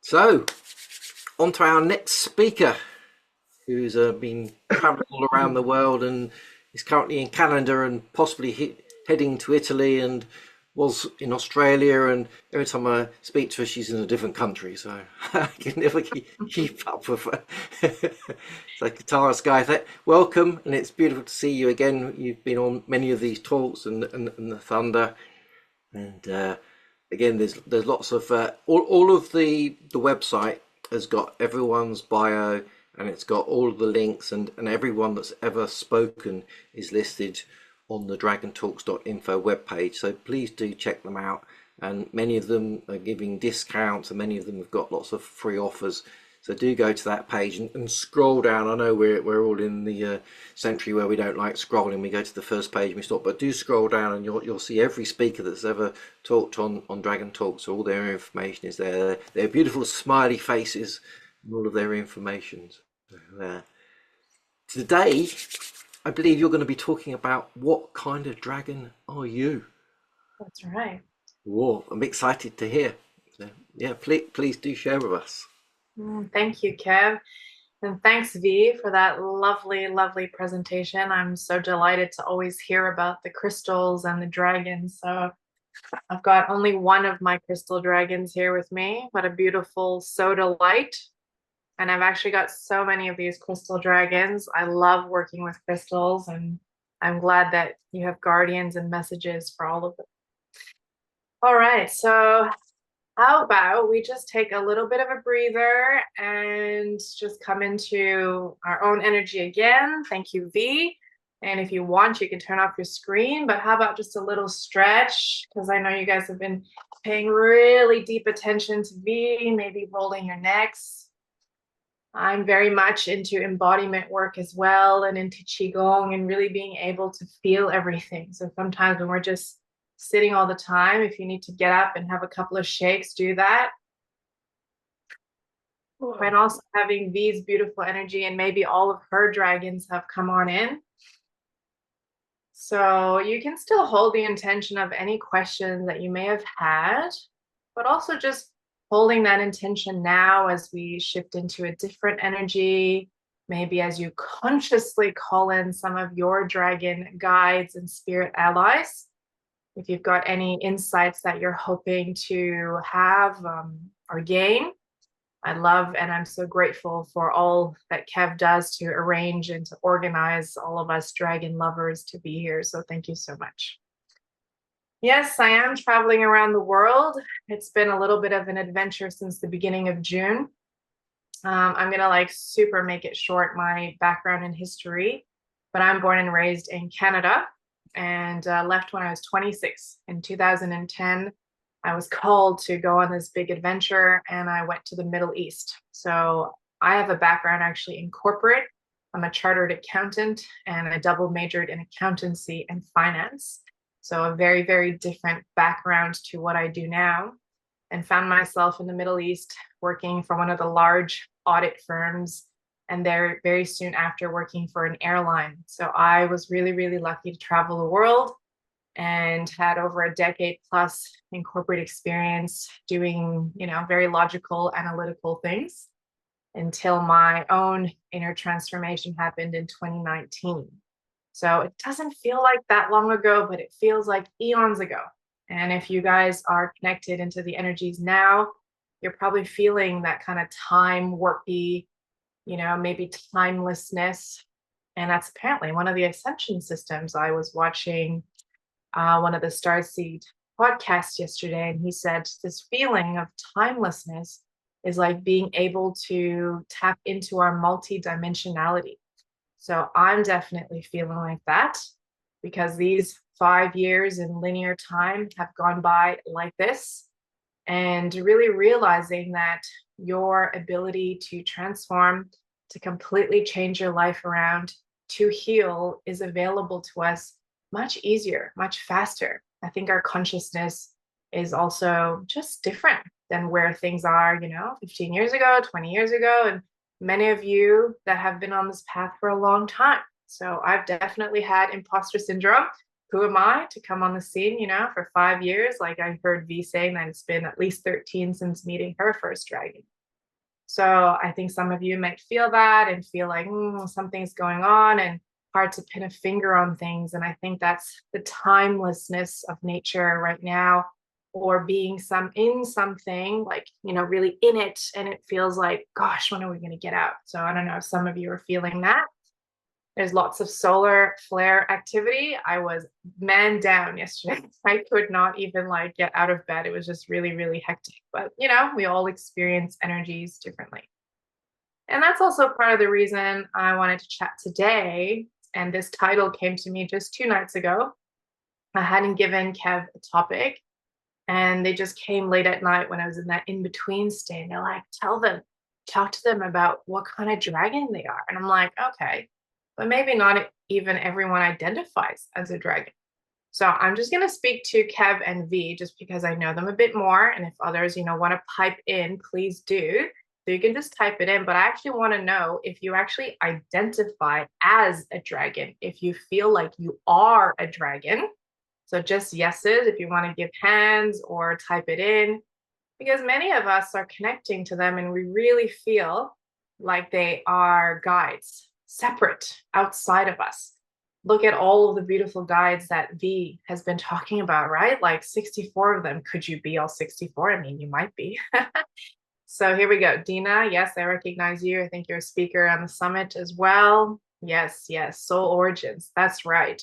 So, on to our next speaker, who's been traveling all around the world and is currently in Canada and possibly heading to Italy and was in Australia. And every time I speak to her, she's in a different country, so I can never keep up with her. So, Katara Sky, welcome, and it's beautiful to see you again. You've been on many of these talks and the Thunder. And again, there's lots of all of the website has got everyone's bio, and it's got all of the links, and everyone that's ever spoken is listed on the dragontalks.info webpage. So please do check them out. And many of them are giving discounts, and many of them have got lots of free offers. So do go to that page and scroll down. I know we're all in the century where we don't like scrolling. We go to the first page and we stop, but do scroll down and you'll see every speaker that's ever talked on Dragon Talks. So all their information is there. Their beautiful smiley faces and all of their information. So, today, I believe you're going to be talking about what kind of dragon are you? That's right. Whoa, I'm excited to hear. So, yeah, please do share with us. Thank you, Kev. And thanks, V, for that lovely, lovely presentation. I'm so delighted to always hear about the crystals and the dragons. So I've got only one of my crystal dragons here with me, but a beautiful soda light. And I've actually got so many of these crystal dragons. I love working with crystals, and I'm glad that you have guardians and messages for all of them. All right, so how about we just take a little bit of a breather and just come into our own energy again. Thank you, V. And if you want, you can turn off your screen, but how about just a little stretch? Because I know you guys have been paying really deep attention to V, maybe rolling your necks. I'm very much into embodiment work as well, and into qigong, and really being able to feel everything. So sometimes when we're just sitting all the time, if you need to get up and have a couple of shakes, do that. And also having V's beautiful energy, and maybe all of her dragons have come on in. So you can still hold the intention of any questions that you may have had, but also just holding that intention now as we shift into a different energy. Maybe as you consciously call in some of your dragon guides and spirit allies. If you've got any insights that you're hoping to have or gain, I love and I'm so grateful for all that Kev does to arrange and to organize all of us dragon lovers to be here. So thank you so much. Yes, I am traveling around the world. It's been a little bit of an adventure since the beginning of June. I'm going to super make it short, my background and history, but I'm born and raised in Canada and left when I was 26. In 2010, I was called to go on this big adventure, and I went to the Middle East. So I have a background actually in corporate. I'm a chartered accountant, and I double majored in accountancy and finance. So a very, very different background to what I do now, and found myself in the Middle East working for one of the large audit firms, and there very soon after working for an airline. So I was really, really lucky to travel the world and had over a decade plus in corporate experience doing, very logical, analytical things until my own inner transformation happened in 2019. So it doesn't feel like that long ago, but it feels like eons ago. And if you guys are connected into the energies now, you're probably feeling that kind of time warpy, maybe timelessness. And that's apparently one of the ascension systems. I was watching one of the Starseed podcasts yesterday, and he said this feeling of timelessness is like being able to tap into our multidimensionality. So I'm definitely feeling like that, because these 5 years in linear time have gone by like this, and really realizing that your ability to transform, to completely change your life around, to heal is available to us much easier, much faster. I think our consciousness is also just different than where things are, 15 years ago, 20 years ago, and many of you that have been on this path for a long time. So I've definitely had imposter syndrome. Who am I to come on the scene, for 5 years? Like I heard V saying that it's been at least 13 since meeting her first dragon. So I think some of you might feel that and feel like something's going on and hard to pin a finger on things. And I think that's the timelessness of nature right now, or being in something like, really in it. And it feels like, gosh, when are we going to get out? So I don't know if some of you are feeling that. There's lots of solar flare activity. I was man down yesterday. I could not even get out of bed. It was just really, really hectic. But, we all experience energies differently. And that's also part of the reason I wanted to chat today. And this title came to me just 2 nights ago. I hadn't given Kev a topic, and they just came late at night when I was in that in-between state. And they're like, talk to them about what kind of dragon they are. And I'm like, okay, but maybe not even everyone identifies as a dragon. So I'm just going to speak to Kev and V just because I know them a bit more. And if others, want to pipe in, please do. So you can just type it in. But I actually want to know if you actually identify as a dragon, if you feel like you are a dragon. So just yeses if you want to give hands or type it in, because many of us are connecting to them and we really feel like they are guides, separate, outside of us. Look at all of the beautiful guides that V has been talking about, right? Like 64 of them. Could you be all 64? I mean, you might be. So here we go. Dina, yes, I recognize you. I think you're a speaker on the summit as well. Yes, soul origins. That's right.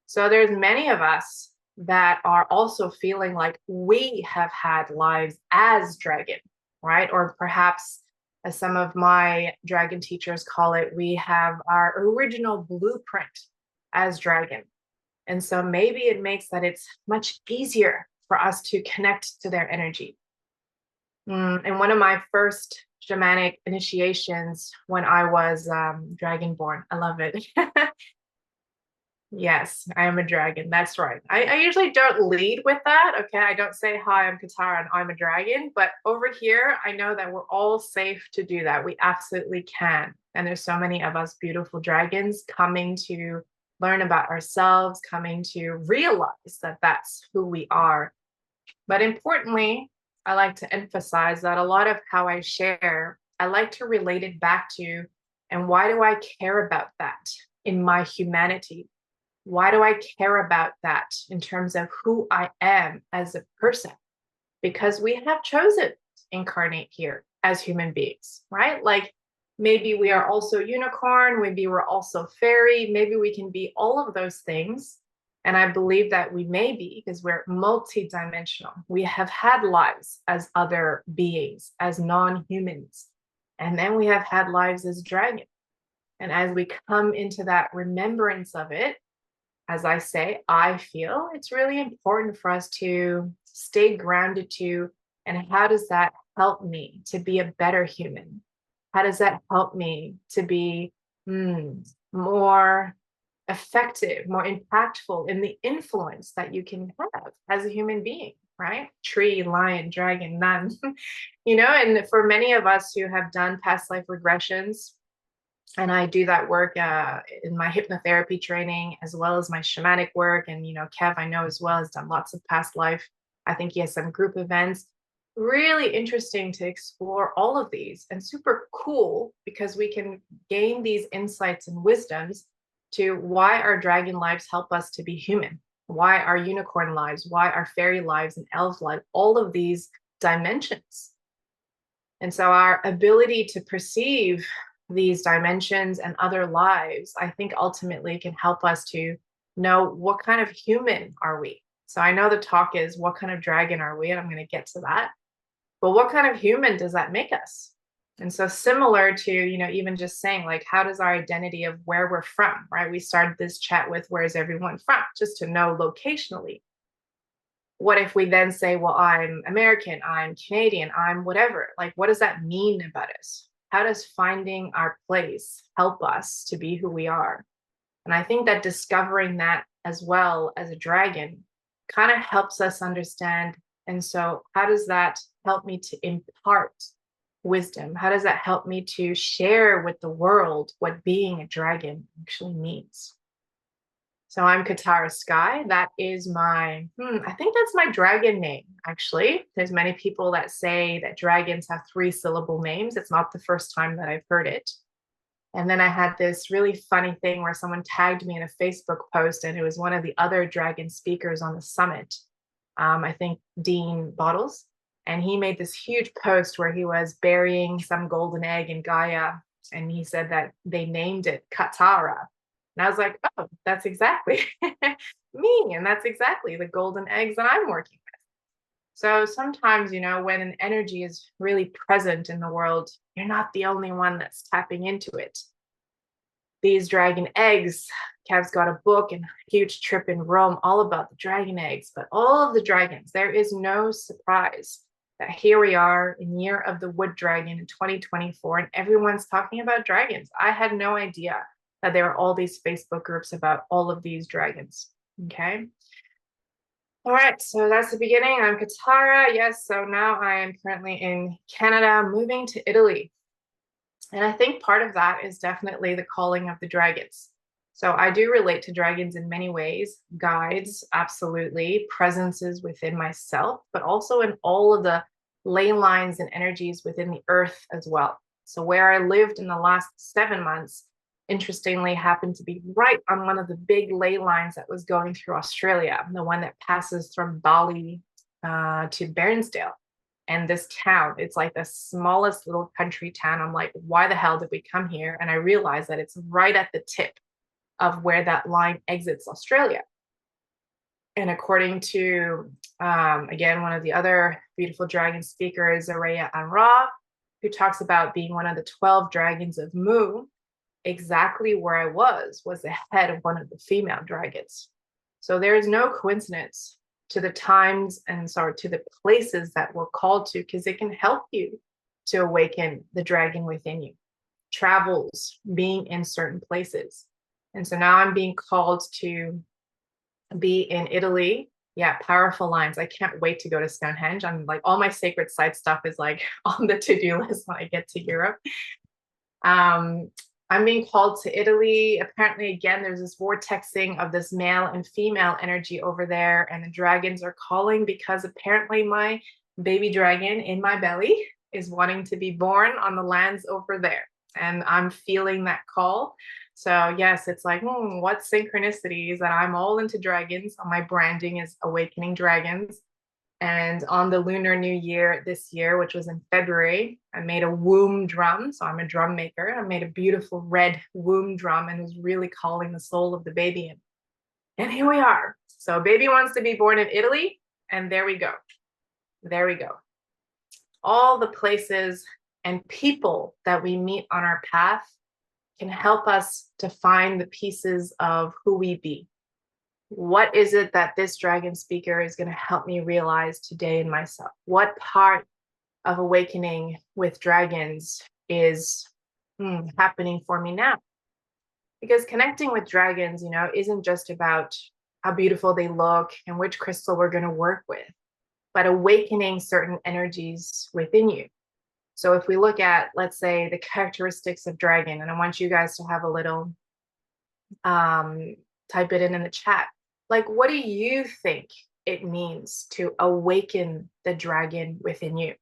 So there's many of us that are also feeling like we have had lives as dragon, right? Or perhaps, as some of my dragon teachers call it, we have our original blueprint as dragon. And so maybe it makes that it's much easier for us to connect to their energy. And one of my first shamanic initiations when I was dragonborn, I love it. Yes, I am a dragon. That's right. I usually don't lead with that. Okay. I don't say, hi, I'm Katara and I'm a dragon. But over here, I know that we're all safe to do that. We absolutely can. And there's so many of us beautiful dragons coming to learn about ourselves, coming to realize that that's who we are. But importantly, I like to emphasize that a lot of how I share, I like to relate it back to, and why do I care about that in my humanity? Why do I care about that in terms of who I am as a person? Because we have chosen to incarnate here as human beings, right? Like maybe we are also unicorn, maybe we're also fairy, maybe we can be all of those things. And I believe that we may be, because we're multidimensional. We have had lives as other beings, as non-humans. And then we have had lives as dragon. And as we come into that remembrance of it, as I say, I feel it's really important for us to stay grounded to, and how does that help me to be a better human? How does that help me to be more effective, more impactful in the influence that you can have as a human being, right? Tree, lion, dragon, nun, and for many of us who have done past life regressions, and I do that work in my hypnotherapy training, as well as my shamanic work. And, Kev, I know as well, has done lots of past life. I think he has some group events. Really interesting to explore all of these, and super cool because we can gain these insights and wisdoms to why our dragon lives help us to be human, why our unicorn lives, why our fairy lives and elf lives, all of these dimensions. And so our ability to perceive these dimensions and other lives, I think ultimately can help us to know what kind of human are we. So I know the talk is what kind of dragon are we, and I'm going to get to that. But what kind of human does that make us? And so similar to, even just saying like, how does our identity of where we're from, right? We started this chat with, where's everyone from? Just to know locationally. What if we then say, well, I'm American, I'm Canadian, I'm whatever. Like, what does that mean about us? How does finding our place help us to be who we are? And I think that discovering that as well as a dragon kind of helps us understand. And so how does that help me to impart wisdom? How does that help me to share with the world what being a dragon actually means? So I'm Katara Sky. That is my, I think that's my dragon name. actually. There's many people that say that dragons have 3-syllable names. It's not the first time that I've heard it. And then I had this really funny thing where someone tagged me in a Facebook post, and it was one of the other dragon speakers on the summit. I think Dean Bottles. And he made this huge post where he was burying some golden egg in Gaia. And he said that they named it Katara. And I was like, oh, that's exactly me. And that's exactly the golden eggs that I'm working with. So sometimes, when an energy is really present in the world, you're not the only one that's tapping into it. These dragon eggs, Kev's got a book and a huge trip in Rome all about the dragon eggs, but all of the dragons, there is no surprise that here we are in Year of the Wood Dragon in 2024, and everyone's talking about dragons. I had no idea that there are all these Facebook groups about all of these dragons. Okay. All right, so that's the beginning. I'm Katara. Yes, so now I am currently in Canada, moving to Italy. And I think part of that is definitely the calling of the dragons. So I do relate to dragons in many ways, guides, absolutely, presences within myself, but also in all of the ley lines and energies within the earth as well. So where I lived in the last 7 months, interestingly, happened to be right on one of the big ley lines that was going through Australia, the one that passes from Bali to Bairnsdale. And this town, it's like the smallest little country town. I'm like, why the hell did we come here? And I realized that it's right at the tip of where that line exits Australia. And according to, again, one of the other beautiful dragon speakers, Araya Anra, who talks about being one of the 12 dragons of Mu, exactly where I was the head of one of the female dragons. So there is no coincidence to the times and to the places that we're called to, because it can help you to awaken the dragon within you. Travels, being in certain places. And so now I'm being called to be in Italy. Yeah, powerful lines. I can't wait to go to Stonehenge. I'm like, all my sacred site stuff is like on the to-do list when I get to Europe. I'm being called to Italy. Apparently, again, there's this vortexing of this male and female energy over there, and the dragons are calling because apparently my baby dragon in my belly is wanting to be born on the lands over there. And I'm feeling that call. So yes, it's like, what synchronicities that I'm all into dragons. My branding is Awakening Dragons. And on the Lunar New Year this year, which was in February, I made a womb drum. So I'm a drum maker. I made a beautiful red womb drum and was really calling the soul of the baby in. And here we are. So baby wants to be born in Italy. And there we go. There we go. All the places and people that we meet on our path can help us to find the pieces of who we be. What is it that this dragon speaker is going to help me realize today in myself? What part of awakening with dragons is happening for me now? Because connecting with dragons, isn't just about how beautiful they look and which crystal we're going to work with, but awakening certain energies within you. So if we look at, let's say, the characteristics of dragon, and I want you guys to have a little, type it in the chat. Like, what do you think it means to awaken the dragon within you?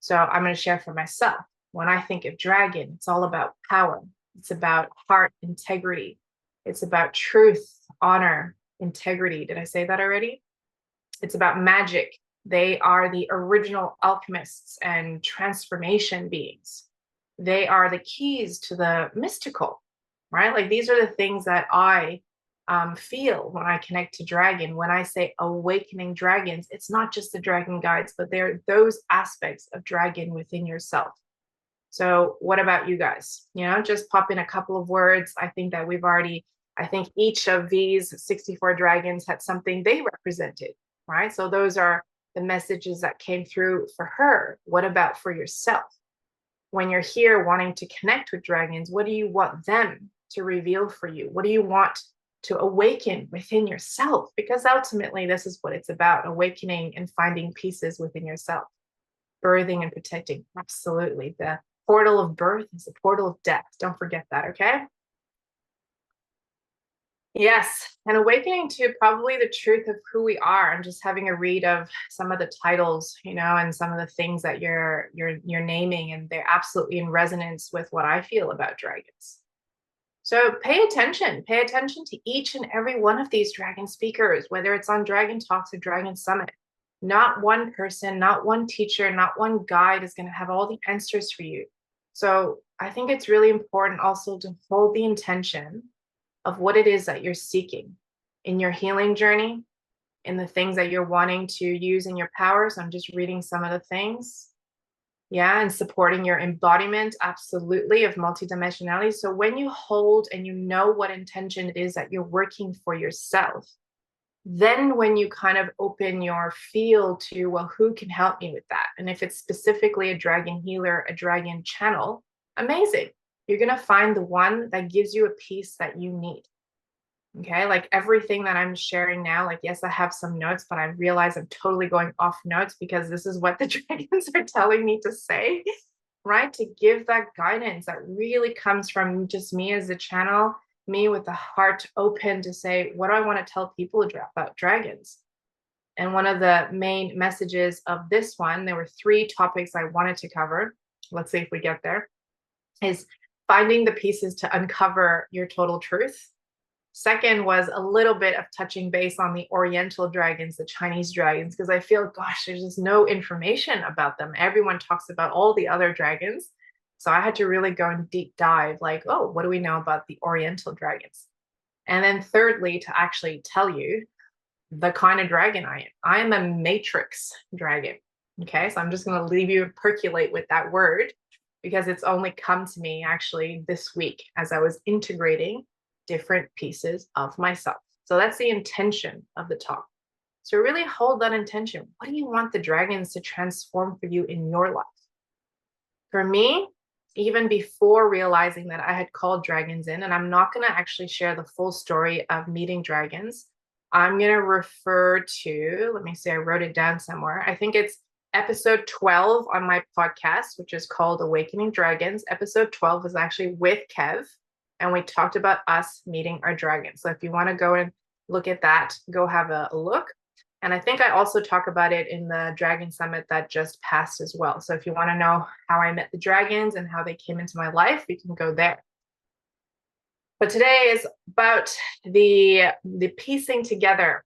So I'm going to share for myself. When I think of dragon, it's all about power. It's about heart integrity. It's about truth, honor, integrity. Did I say that already? It's about magic. They are the original alchemists and transformation beings. They are the keys to the mystical, right? Like, these are the things that I feel when I connect to dragon. When I say awakening dragons, it's not just the dragon guides, but they're those aspects of dragon within yourself. So what about you guys? Just pop in a couple of words. I think that I think each of these 64 dragons had something they represented, right? So those are the messages that came through for her. What about for yourself? When you're here wanting to connect with dragons, what do you want them to reveal for you? What do you want to awaken within yourself? Because ultimately, this is what it's about, awakening and finding pieces within yourself, birthing and protecting. Absolutely. The portal of birth is the portal of death. Don't forget that, okay? Yes, and awakening to probably the truth of who we are, and just having a read of some of the titles, and some of the things that you're naming, and they're absolutely in resonance with what I feel about dragons. So pay attention to each and every one of these dragon speakers, whether it's on Dragon Talks or Dragon Summit. Not one person, not one teacher, not one guide is going to have all the answers for you. So I think it's really important also to hold the intention of what it is that you're seeking in your healing journey, in the things that you're wanting to use in your powers. I'm just reading some of the things. Yeah, and supporting your embodiment, absolutely, of multidimensionality. So when you hold and you know what intention it is that you're working for yourself, then when you kind of open your field to, well, who can help me with that? And if it's specifically a dragon healer, a dragon channel, amazing. You're going to find the one that gives you a piece that you need. Okay, like everything that I'm sharing now, like, yes, I have some notes, but I realize I'm totally going off notes because this is what the dragons are telling me to say, right? To give that guidance that really comes from just me as a channel, me with the heart open to say, what do I want to tell people about dragons? And one of the main messages of this one, there were 3 topics I wanted to cover. Let's see if we get there. Is finding the pieces to uncover your total truth. Second was a little bit of touching base on the Oriental dragons, the Chinese dragons, because I feel, gosh, there's just no information about them. Everyone talks about all the other dragons. So I had to really go in deep dive, like, oh, what do we know about the Oriental dragons? And then thirdly, to actually tell you the kind of dragon I am. I am a matrix dragon. Okay, so I'm just going to leave you percolate with that word because it's only come to me actually this week as I was integrating different pieces of myself. So that's the intention of the talk. So really hold that intention. What do you want the dragons to transform for you in your life? For me, even before realizing that I had called dragons in, and I'm not going to actually share the full story of meeting dragons, I'm going to refer to, let me see, I wrote it down somewhere. I think it's episode 12 on my podcast, which is called Awakening Dragons. Episode 12 was actually with Kev, and we talked about us meeting our dragons. So if you want to go and look at that, go have a look. And I think I also talk about it in the Dragon Summit that just passed as well. So if you want to know how I met the dragons and how they came into my life, you can go there. But today is about the piecing together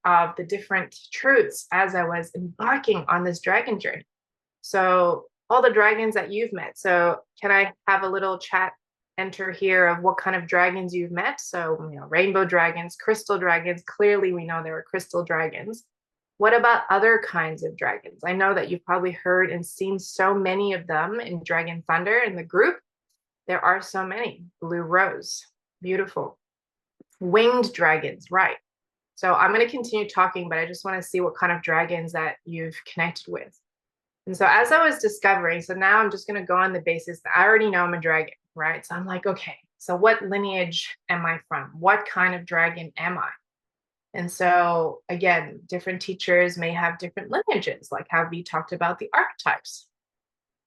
of the different truths as I was embarking on this dragon journey. So all the dragons that you've met. So can I have a little chat enter here of what kind of dragons you've met? So, rainbow dragons, crystal dragons. Clearly, we know there are crystal dragons. What about other kinds of dragons? I know that you've probably heard and seen so many of them in Dragon Thunder in the group. There are so many. Blue rose, beautiful. Winged dragons, right. So I'm going to continue talking, but I just want to see what kind of dragons that you've connected with. And so as I was discovering, so now I'm just going to go on the basis that I already know I'm a dragon, right? So I'm like, okay, so what lineage am I from? What kind of dragon am I? And so again, different teachers may have different lineages, like how we talked about the archetypes.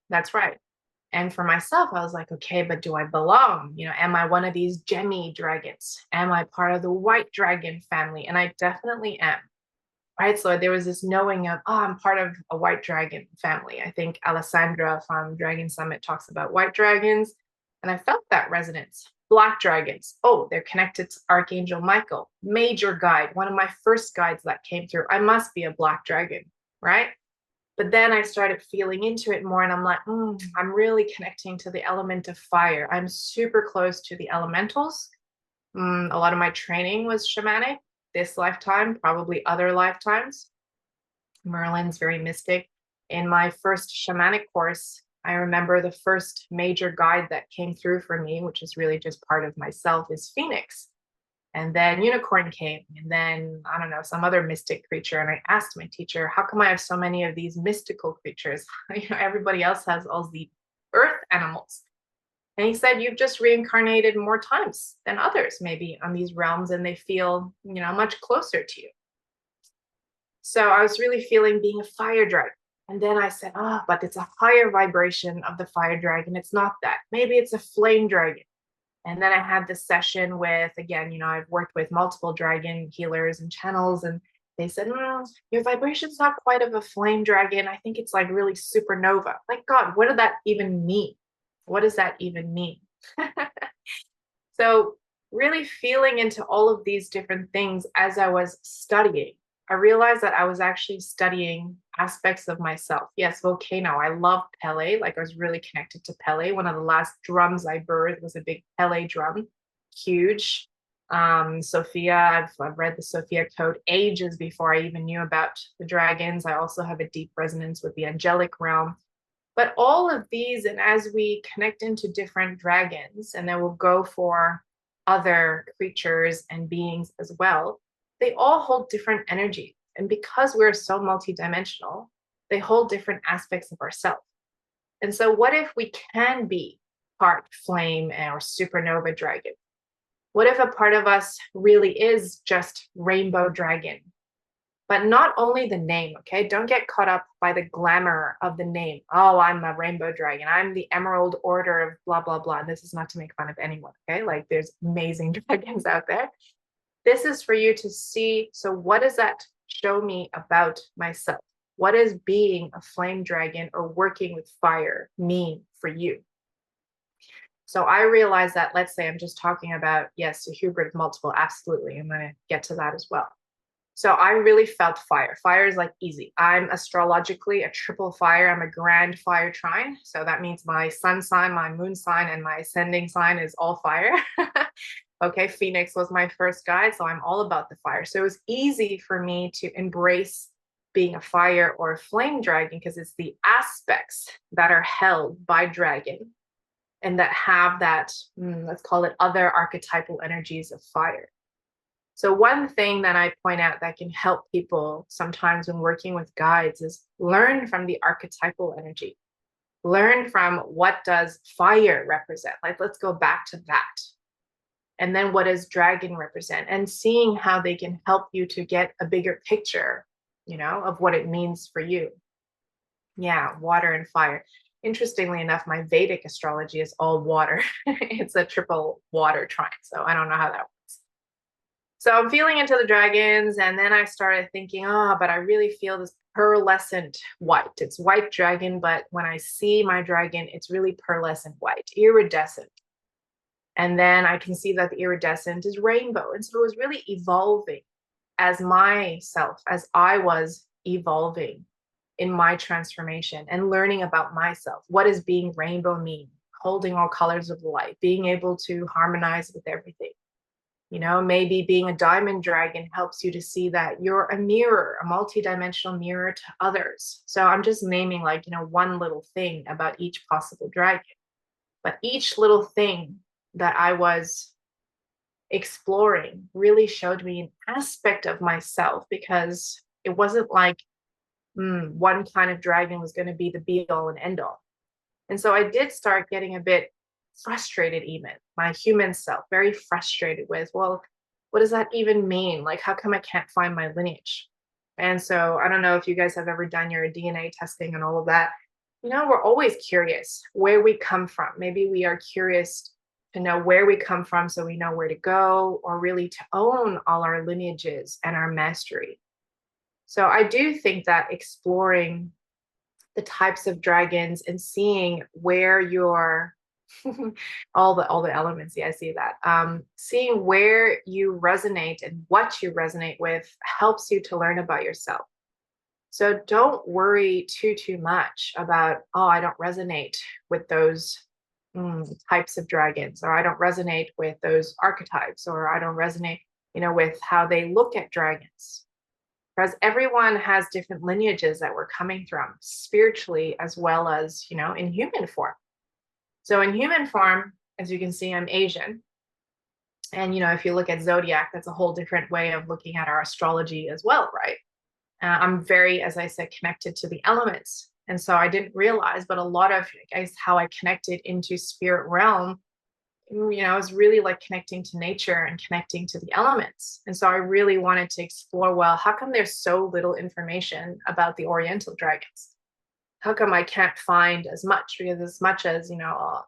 That's right. And for myself, I was like, okay, but do I belong? Am I one of these gemmy dragons? Am I part of the white dragon family? And I definitely am. Right. So there was this knowing of, oh, I'm part of a white dragon family. I think Alessandra from Dragon Summit talks about white dragons. And I felt that resonance. Black dragons. Oh, they're connected to Archangel Michael, major guide, one of my first guides that came through. I must be a black dragon. Right. But then I started feeling into it more and I'm like, I'm really connecting to the element of fire. I'm super close to the elementals. A lot of my training was shamanic this lifetime, probably other lifetimes. Merlin's very mystic. In my first shamanic course, I remember the first major guide that came through for me, which is really just part of myself, is Phoenix. And then unicorn came, and then, I don't know, some other mystic creature. And I asked my teacher, how come I have so many of these mystical creatures? Everybody else has all the earth animals. And he said, you've just reincarnated more times than others, maybe on these realms, and they feel, much closer to you. So I was really feeling being a fire dragon. And then I said, but it's a higher vibration of the fire dragon. It's not that. Maybe it's a flame dragon. And then I had this session with, again, I've worked with multiple dragon healers and channels, and they said, your vibration's not quite of a flame dragon. I think it's like really supernova. Like, God, what did that even mean? What does that even mean? So really feeling into all of these different things as I was studying, I realized that I was actually studying aspects of myself. Yes, volcano. I love Pele. Like, I was really connected to Pele. One of the last drums I birthed was a big Pele drum. Huge. Sophia, I've read the Sophia code ages before I even knew about the dragons. I also have a deep resonance with the angelic realm. But all of these, and as we connect into different dragons, and then we'll go for other creatures and beings as well, they all hold different energies. And because we're so multidimensional, they hold different aspects of ourselves. And so what if we can be part flame or supernova dragon? What if a part of us really is just rainbow dragon? But not only the name, okay? Don't get caught up by the glamour of the name. Oh, I'm a rainbow dragon. I'm the Emerald Order of blah, blah, blah. This is not to make fun of anyone, okay? Like, there's amazing dragons out there. This is for you to see. So what does that show me about myself? What does being a flame dragon or working with fire mean for you? So I realized that, let's say I'm just talking about, yes, a hybrid of multiple, absolutely. I'm going to get to that as well. So I really felt fire. Fire is like easy. I'm astrologically a triple fire. I'm a grand fire trine. So that means my sun sign, my moon sign, and my ascending sign is all fire. Okay, Phoenix was my first guide, so I'm all about the fire. So it was easy for me to embrace being a fire or a flame dragon because it's the aspects that are held by dragon and that have that, let's call it other archetypal energies of fire. So one thing that I point out that can help people sometimes when working with guides is learn from the archetypal energy. Learn from what does fire represent? Like, let's go back to that. And then what does dragon represent? And seeing how they can help you to get a bigger picture, of what it means for you. Yeah, water and fire. Interestingly enough, my Vedic astrology is all water. It's a triple water trine. So I don't know how that works. So I'm feeling into the dragons, and then I started thinking, but I really feel this pearlescent white. It's white dragon, but when I see my dragon, it's really pearlescent white, iridescent. And then I can see that the iridescent is rainbow. And so it was really evolving as myself, as I was evolving in my transformation and learning about myself. What does being rainbow mean? Holding all colors of light, being able to harmonize with everything. Maybe being a diamond dragon helps you to see that you're a mirror, a multidimensional mirror to others. So I'm just naming one little thing about each possible dragon. But each little thing that I was exploring really showed me an aspect of myself, because it wasn't like one kind of dragon was going to be the be all and end all. And so I did start getting a bit frustrated, even my human self, very frustrated with, well, what does that even mean? Like, how come I can't find my lineage? And so I don't know if you guys have ever done your DNA testing and all of that. We're always curious where we come from. Maybe we are curious to know where we come from so we know where to go, or really to own all our lineages and our mastery. So I do think that exploring the types of dragons and seeing where your all the elements, yeah, I see that. Seeing where you resonate and what you resonate with helps you to learn about yourself. So don't worry too much about, I don't resonate with those types of dragons, or I don't resonate with those archetypes, or I don't resonate, with how they look at dragons. Because everyone has different lineages that we're coming from spiritually, as well as, in human form. So in human form, as you can see, I'm Asian. And, if you look at zodiac, that's a whole different way of looking at our astrology as well, right? I'm very, as I said, connected to the elements. And so I didn't realize, but a lot of how I connected into spirit realm, I was really like connecting to nature and connecting to the elements. And so I really wanted to explore, well, how come there's so little information about the Oriental dragons? how come I can't find as much? Because as much as,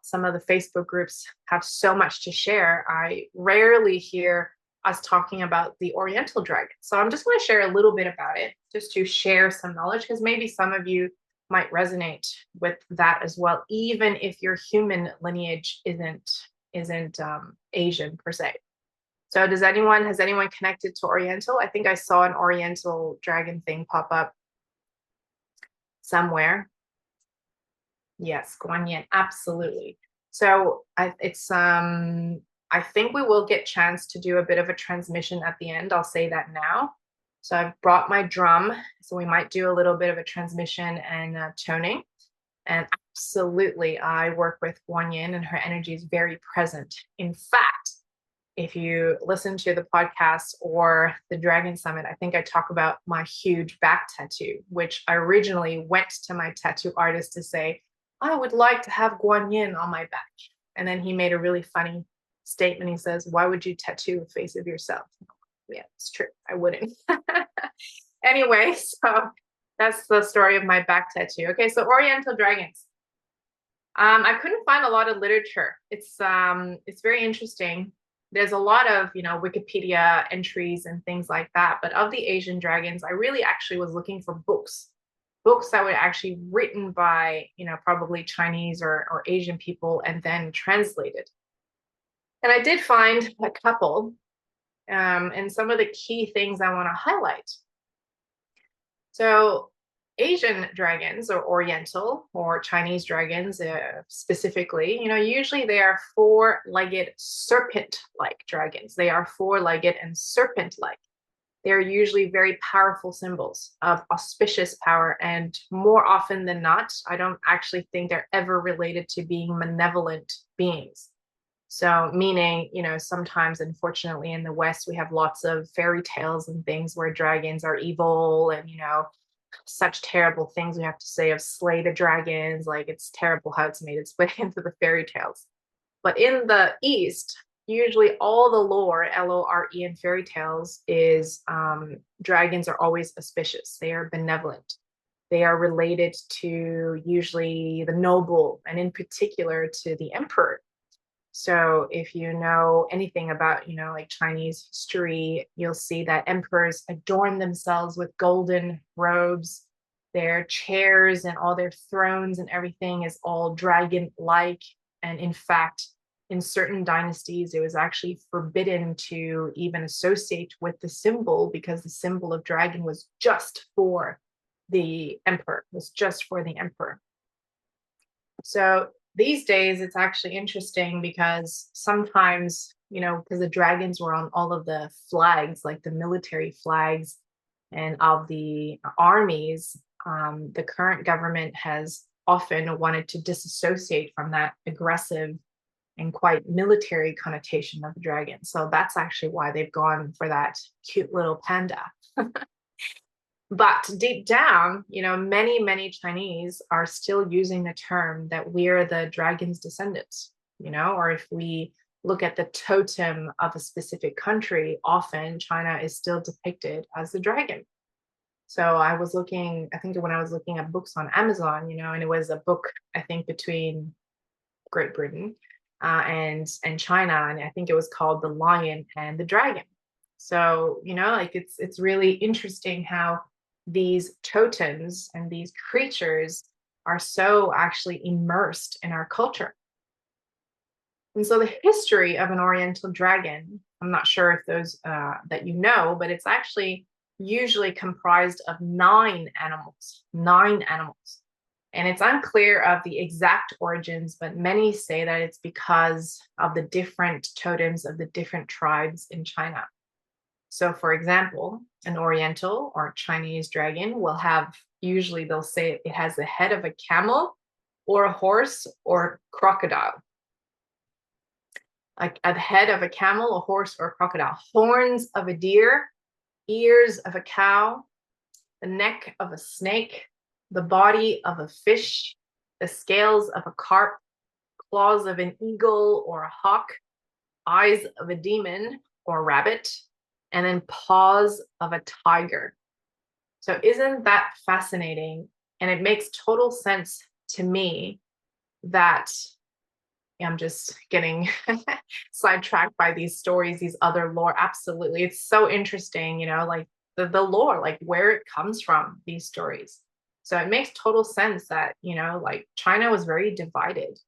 some of the Facebook groups have so much to share, I rarely hear us talking about the Oriental dragon. So I'm just going to share a little bit about it, just to share some knowledge, because maybe some of you might resonate with that as well, even if your human lineage isn't Asian per se. So has anyone connected to Oriental? I think I saw an Oriental dragon thing pop up somewhere. Yes, Guan Yin, absolutely. So I think we will get chance to do a bit of a transmission at the end. I'll say that now. So I've brought my drum, so we might do a little bit of a transmission and toning. And absolutely, I work with Guan Yin, and her energy is very present. In fact, if you listen to the podcast or the Dragon Summit, I think I talk about my huge back tattoo, which I originally went to my tattoo artist to say, I would like to have Guan Yin on my back. And then he made a really funny statement. He says, why would you tattoo a face of yourself? Yeah, it's true. I wouldn't. Anyway, so that's the story of my back tattoo. Okay, so Oriental dragons. I couldn't find a lot of literature. It's very interesting. There's a lot of, Wikipedia entries and things like that. But of the Asian dragons, I really actually was looking for books that were actually written by, probably Chinese or Asian people and then translated. And I did find a couple, and some of the key things I want to highlight. So Asian dragons, or Oriental or Chinese dragons specifically, usually they are four-legged serpent-like dragons. They are four-legged and serpent-like. They're usually very powerful symbols of auspicious power. And more often than not, I don't actually think they're ever related to being malevolent beings. So meaning, sometimes, unfortunately, in the West, we have lots of fairy tales and things where dragons are evil and, such terrible things we have to say of slay the dragons. Like, it's terrible how it's made its way into the fairy tales. But in the East, usually all the lore, L-O-R-E, in fairy tales is dragons are always auspicious. They are benevolent. They are related to usually the noble, and in particular to the emperor. So if you know anything about, like Chinese history, you'll see that emperors adorn themselves with golden robes. Their chairs and all their thrones and everything is all dragon-like. And in fact, in certain dynasties, it was actually forbidden to even associate with the symbol, because the symbol of dragon was just for the emperor, So these days, it's actually interesting because sometimes, because the dragons were on all of the flags, like the military flags and of the armies, the current government has often wanted to disassociate from that aggressive and quite military connotation of the dragon. So that's actually why they've gone for that cute little panda. But deep down, many, many Chinese are still using the term that we're the dragon's descendants, or if we look at the totem of a specific country, often China is still depicted as the dragon. So I think when I was looking at books on Amazon, and it was a book, I think, between Great Britain and China, and I think it was called The Lion and the Dragon. So, it's really interesting how these totems and these creatures are so actually immersed in our culture. And so the history of an Oriental dragon, I'm not sure if those that but it's actually usually comprised of 9 animals. And it's unclear of the exact origins, but many say that it's because of the different totems of the different tribes in China. So, for example, an Oriental or Chinese dragon will have, usually they'll say it has the head of a camel or a horse or crocodile. Like a head of a camel, a horse, or a crocodile. Horns of a deer, ears of a cow, the neck of a snake, the body of a fish, the scales of a carp, claws of an eagle or a hawk, eyes of a demon or rabbit, and then paws of a tiger. So isn't that fascinating And it makes total sense to me that I'm just getting sidetracked by these stories, these other lore. Absolutely. It's so interesting, like the lore, like where it comes from, these stories. So it makes total sense that, like China was very divided,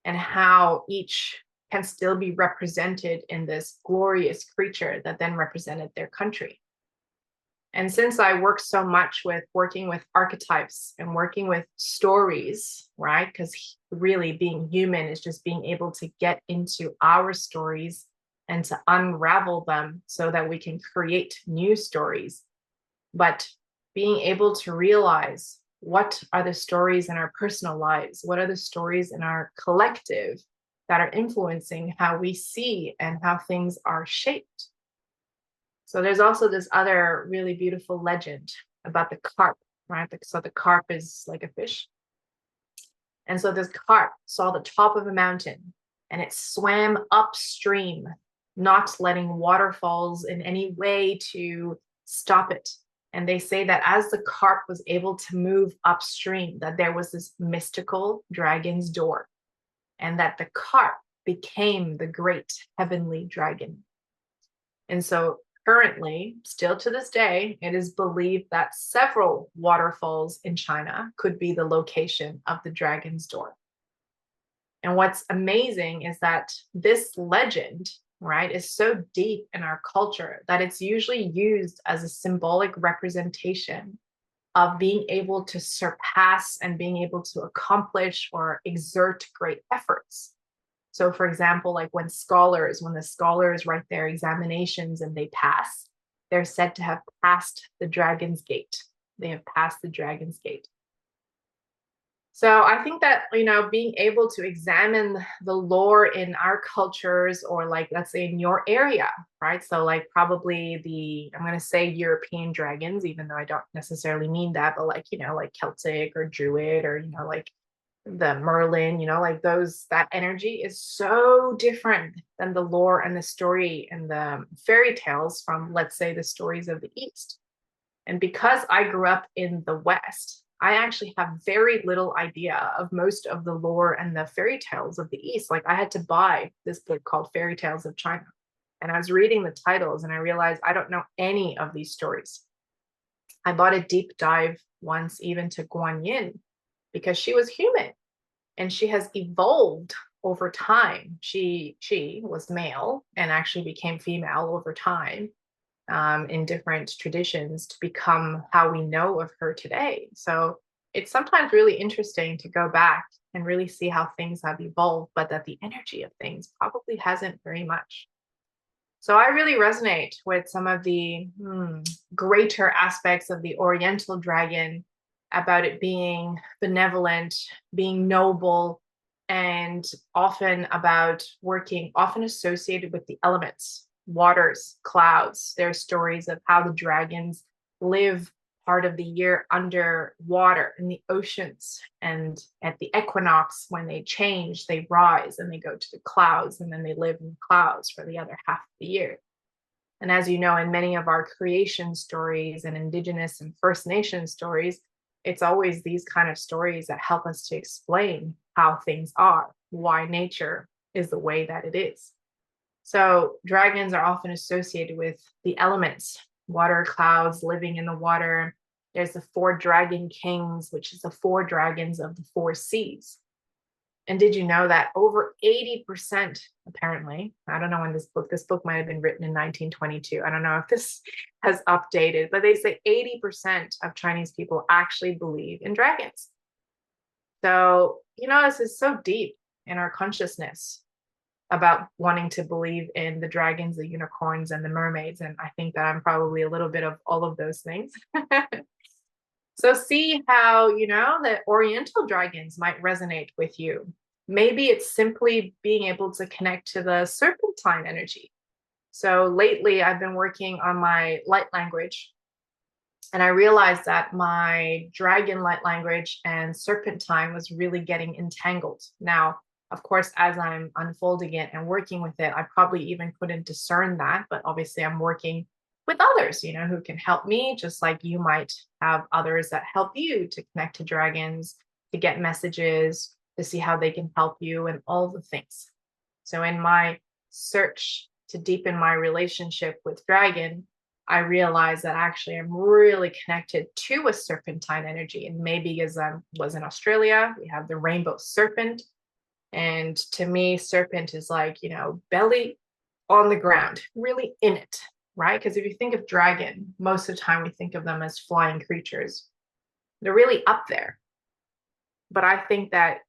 and how each can still be represented in this glorious creature that then represented their country. And since I work so much with working with archetypes and working with stories, right? Because really being human is just being able to get into our stories and to unravel them so that we can create new stories. But being able to realize, what are the stories in our personal lives? What are the stories in our collective that are influencing how we see and how things are shaped? So there's also this other really beautiful legend about the carp, right? So the carp is like a fish. And so this carp saw the top of a mountain, and it swam upstream, not letting waterfalls in any way to stop it. And they say that as the carp was able to move upstream, that there was this mystical dragon's door, and that the carp became the great heavenly dragon. And so currently, still to this day, it is believed that several waterfalls in China could be the location of the dragon's door. And what's amazing is that this legend, right, is so deep in our culture that it's usually used as a symbolic representation of being able to surpass and being able to accomplish or exert great efforts. So for example, like when the scholars write their examinations and they pass, they're said to have passed the dragon's gate. They have passed the dragon's gate. So I think that, being able to examine the lore in our cultures, or like, let's say in your area, right? So like probably I'm going to say European dragons, even though I don't necessarily mean that, but like, like Celtic or Druid, or, like the Merlin, like that energy is so different than the lore and the story and the fairy tales from, let's say, the stories of the East. And because I grew up in the West, I actually have very little idea of most of the lore and the fairy tales of the East. Like I had to buy this book called Fairy Tales of China. And I was reading the titles and I realized I don't know any of these stories. I bought a deep dive once even to Guan Yin, because she was human and she has evolved over time. She was male and actually became female over time, in different traditions, to become how we know of her today. So it's sometimes really interesting to go back and really see how things have evolved, but that the energy of things probably hasn't very much. So I really resonate with some of the greater aspects of the Oriental dragon, about it being benevolent, being noble, and often associated with the elements, waters, clouds. There are stories of how the dragons live part of the year under water in the oceans, and at the equinox, when they change, they rise and they go to the clouds, and then they live in the clouds for the other half of the year. And as you know, in many of our creation stories and Indigenous and First Nation stories, it's always these kind of stories that help us to explain how things are, why nature is the way that it is. So dragons are often associated with the elements, water, clouds, living in the water. There's the 4 dragon kings, which is the 4 dragons of the 4 seas. And did you know that over 80%, apparently, I don't know when this book might have been written in 1922. I don't know if this has updated, but they say 80% of Chinese people actually believe in dragons. So, this is so deep in our consciousness about wanting to believe in the dragons, the unicorns, and the mermaids. And I think that I'm probably a little bit of all of those things. So see how, the Oriental dragons might resonate with you. Maybe it's simply being able to connect to the serpentine energy. So lately I've been working on my light language, and I realized that my dragon light language and serpentine was really getting entangled. Now, of course, as I'm unfolding it and working with it, I probably even couldn't discern that, but obviously I'm working with others, who can help me, just like you might have others that help you to connect to dragons, to get messages, to see how they can help you, and all the things. So in my search to deepen my relationship with dragon, I realized that actually I'm really connected to a serpentine energy. And maybe because I was in Australia, we have the rainbow serpent. And to me, serpent is like, belly on the ground, really in it, right? Because if you think of dragon, most of the time we think of them as flying creatures. They're really up there. But I think that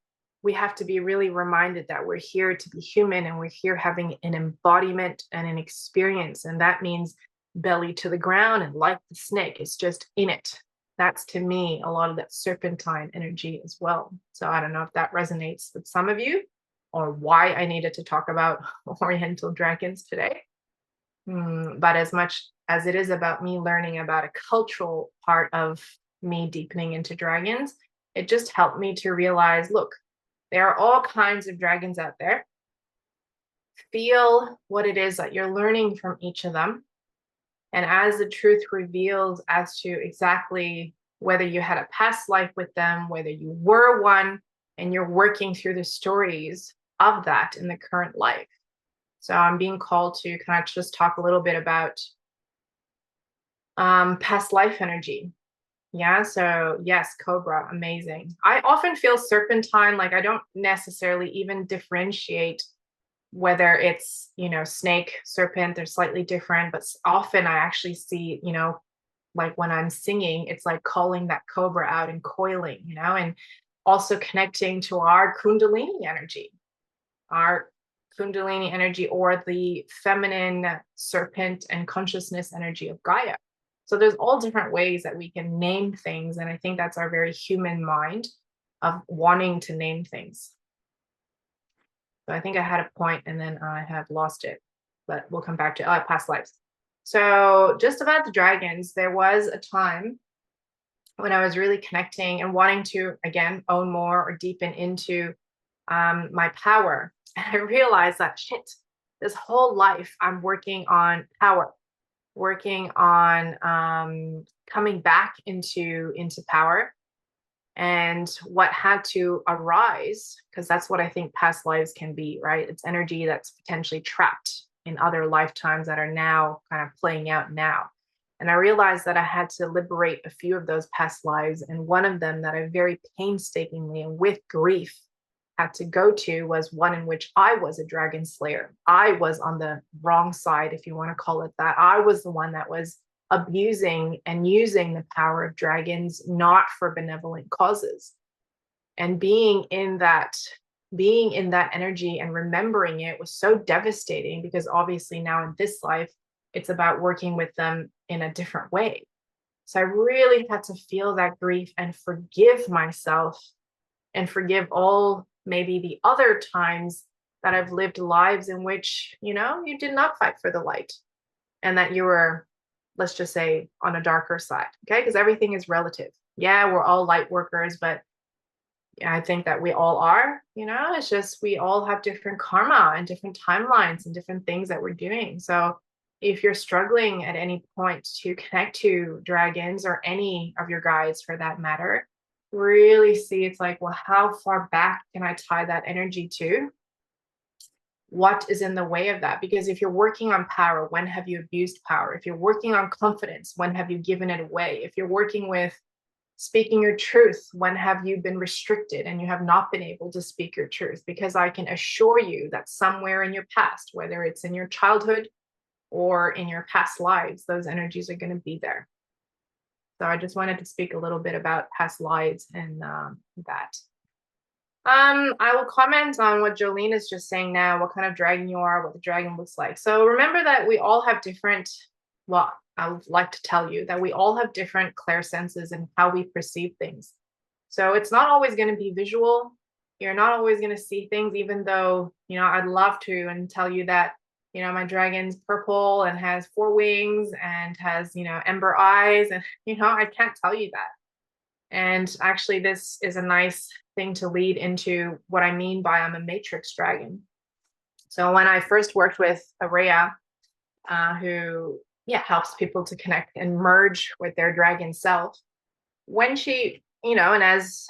we have to be really reminded that we're here to be human, and we're here having an embodiment and an experience. And that means belly to the ground, and like the snake, it's just in it. That's, to me, a lot of that serpentine energy as well. So I don't know if that resonates with some of you, or why I needed to talk about Oriental dragons today. But as much as it is about me learning about a cultural part of me deepening into dragons, it just helped me to realize, look, there are all kinds of dragons out there. Feel what it is that you're learning from each of them. And as the truth reveals as to exactly whether you had a past life with them, whether you were one, and you're working through the stories of that in the current life. So I'm being called to kind of just talk a little bit about past life energy. Yeah, so yes, Cobra, amazing. I often feel serpentine, like I don't necessarily even differentiate whether it's, snake, serpent, they're slightly different, but often I actually see, like when I'm singing, it's like calling that Cobra out and coiling, and also connecting to our Kundalini energy, or the feminine serpent and consciousness energy of Gaia. So there's all different ways that we can name things. And I think that's our very human mind of wanting to name things. So I think I had a point and then I have lost it, but we'll come back to past lives. So just about the dragons, there was a time when I was really connecting and wanting to, again, own more or deepen into my power. And I realized that this whole life I'm working on power, working on coming back into power. And what had to arise, because that's what I think past lives can be, right? It's energy that's potentially trapped in other lifetimes that are now kind of playing out now. And I realized that I had to liberate a few of those past lives. And one of them that I very painstakingly and with grief had to go to was one in which I was a dragon slayer. I was on the wrong side, if you want to call it that. I was the one that was abusing and using the power of dragons, not for benevolent causes. And being in that energy and remembering it was so devastating, because obviously now in this life, it's about working with them in a different way. So I really had to feel that grief and forgive myself and forgive all maybe the other times that I've lived lives in which, you did not fight for the light, and that you were, let's just say, on a darker side. Okay. Because everything is relative. Yeah, we're all light workers, but I think that we all are, it's just, we all have different karma and different timelines and different things that we're doing. So if you're struggling at any point to connect to dragons, or any of your guides for that matter, really see, it's like, well, how far back can I tie that energy to? What is in the way of that? Because if you're working on power, when have you abused power? If you're working on confidence, when have you given it away? If you're working with speaking your truth, when have you been restricted and you have not been able to speak your truth? Because I can assure you that somewhere in your past, whether it's in your childhood or in your past lives, those energies are going to be there. So I just wanted to speak a little bit about past lives and that. I will comment on what Jolene is just saying now, what kind of dragon you are, what the dragon looks like. So remember that we all have different, well, I would like to tell you that we all have different clairsenses in how we perceive things. So it's not always going to be visual. You're not always going to see things, even though, I'd love to and tell you that, my dragon's purple and has 4 wings and has, ember eyes. And, I can't tell you that. And actually, this is a nice thing to lead into what I mean by I'm a matrix dragon. So when I first worked with Araya, who yeah, helps people to connect and merge with their dragon self. When she, and as